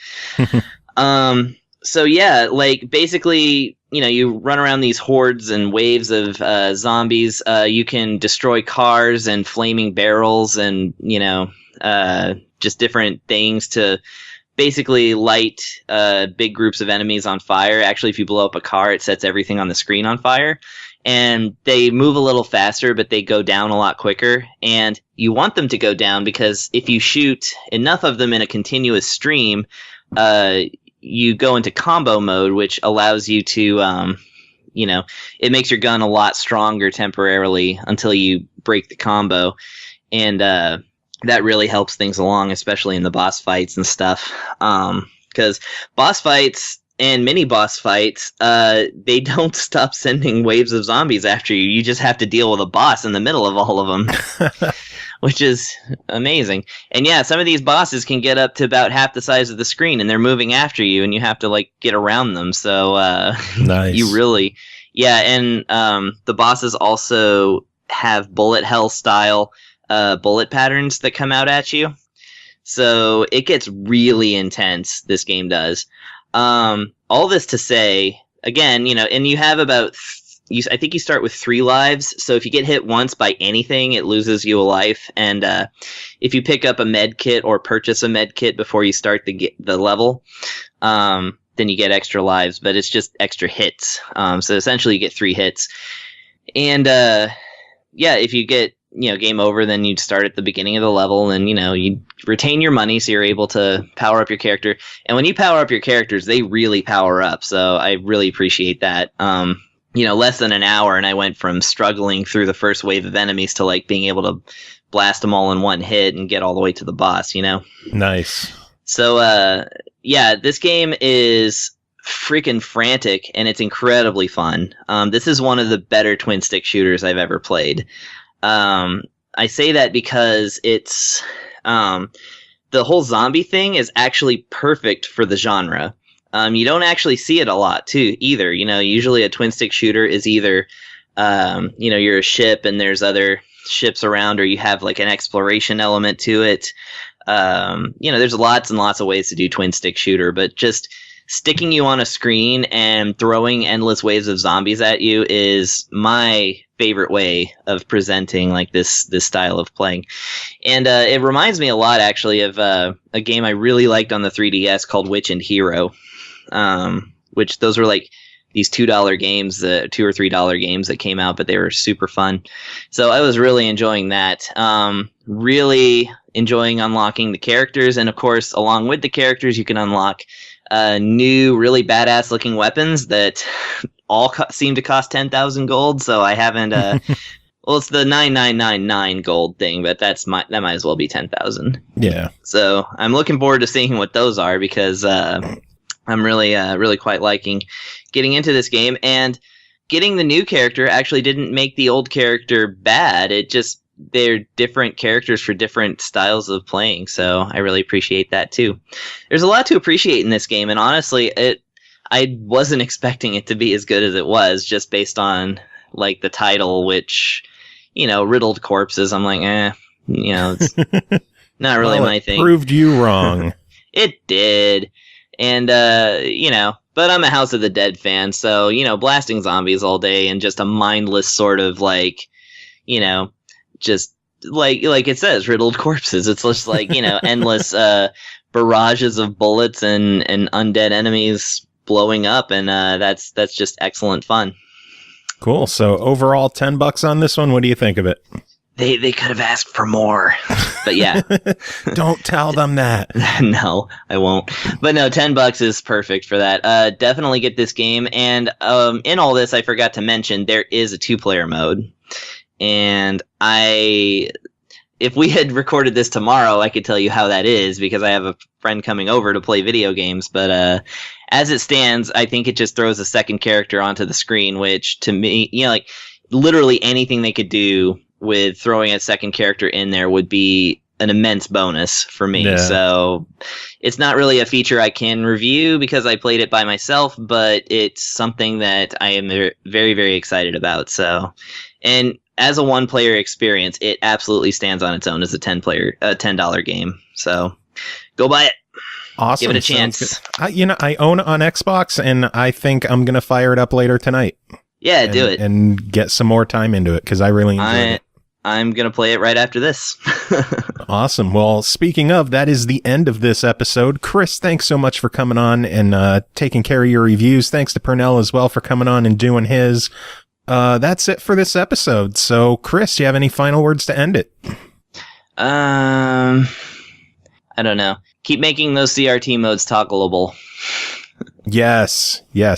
S4: So yeah, basically, you run around these hordes and waves of zombies. You can destroy cars and flaming barrels and, just different things to basically light big groups of enemies on fire. Actually, if you blow up a car, it sets everything on the screen on fire. And they move a little faster, but they go down a lot quicker. And you want them to go down because if you shoot enough of them in a continuous stream, you go into combo mode, which allows you to, it makes your gun a lot stronger temporarily until you break the combo. And that really helps things along, especially in the boss fights and stuff. Because boss fights and mini boss fights, they don't stop sending waves of zombies after you. You just have to deal with a boss in the middle of all of them, which is amazing. And yeah, some of these bosses can get up to about half the size of the screen, and they're moving after you, and you have to get around them. So
S2: nice.
S4: You really, yeah. And the bosses also have bullet hell style bullet patterns that come out at you. So it gets really intense, this game does. All this to say, again, and you have about, I think you start with 3 lives. So if you get hit once by anything, it loses you a life. And if you pick up a med kit or purchase a med kit before you start the level, then you get extra lives, but it's just extra hits. So essentially you get 3 hits. And if you get game over, then you'd start at the beginning of the level, and you retain your money, so you're able to power up your character. And when you power up your characters, they really power up. So I really appreciate that. Less than an hour, and I went from struggling through the first wave of enemies to being able to blast them all in one hit and get all the way to the boss.
S2: Nice.
S4: So this game is freaking frantic, and it's incredibly fun. This is one of the better twin stick shooters I've ever played. I say that because it's the whole zombie thing is actually perfect for the genre. You don't actually see it a lot too either. Usually a twin stick shooter is either you're a ship and there's other ships around, or you have an exploration element to it. There's lots and lots of ways to do twin stick shooter, but just sticking you on a screen and throwing endless waves of zombies at you is my favorite way of presenting this style of playing. And it reminds me a lot, actually, of a game I really liked on the 3DS called Witch and Hero. which those were like these $2 games, the $2 or $3 games that came out, but they were super fun. So I was really enjoying that. Really enjoying unlocking the characters, and of course, along with the characters, you can unlock new, really badass looking weapons that all seem to cost 10,000 gold. So I haven't. Well, it's the 9999 gold thing, but that might as well be 10,000.
S2: Yeah.
S4: So I'm looking forward to seeing what those are, because I'm really quite liking getting into this game, and getting the new character actually didn't make the old character bad. It just, they're different characters for different styles of playing, so I really appreciate that too. There's a lot to appreciate in this game, and honestly, I wasn't expecting it to be as good as it was, just based on like the title, which, Riddled Corpses. I'm like, it's not really my thing.
S2: Proved you wrong.
S4: It did, and but I'm a House of the Dead fan, so blasting zombies all day and just a mindless sort of like, just like it says, riddled corpses. It's just like, endless barrages of bullets and undead enemies blowing up, and that's just excellent fun.
S2: Cool. So overall, $10 on this one. What do you think of it?
S4: They could have asked for more, but yeah.
S2: Don't tell them that.
S4: No, I won't. But no, $10 is perfect for that. Definitely get this game. And in all this, I forgot to mention there is a 2-player mode. And if we had recorded this tomorrow, I could tell you how that is, because I have a friend coming over to play video games. But as it stands, I think it just throws a second character onto the screen, which to me, like literally anything they could do with throwing a second character in there would be an immense bonus for me. Yeah. So it's not really a feature I can review because I played it by myself, but it's something that I am very, very excited about. So, and as a 1-player experience, it absolutely stands on its own as a $10 game. So go buy it.
S2: Awesome.
S4: Give it a chance.
S2: I own it on Xbox, and I think I'm going to fire it up later tonight.
S4: Yeah, do it.
S2: And get some more time into it, because I really enjoyed it.
S4: I'm going to play it right after this.
S2: Awesome. Well, speaking of, that is the end of this episode. Chris, thanks so much for coming on and taking care of your reviews. Thanks to Pernell as well for coming on and doing his. That's it for this episode. So, Chris, do you have any final words to end it?
S4: I don't know. Keep making those CRT modes toggleable.
S2: Yes.
S4: Yeah.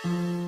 S3: Bye.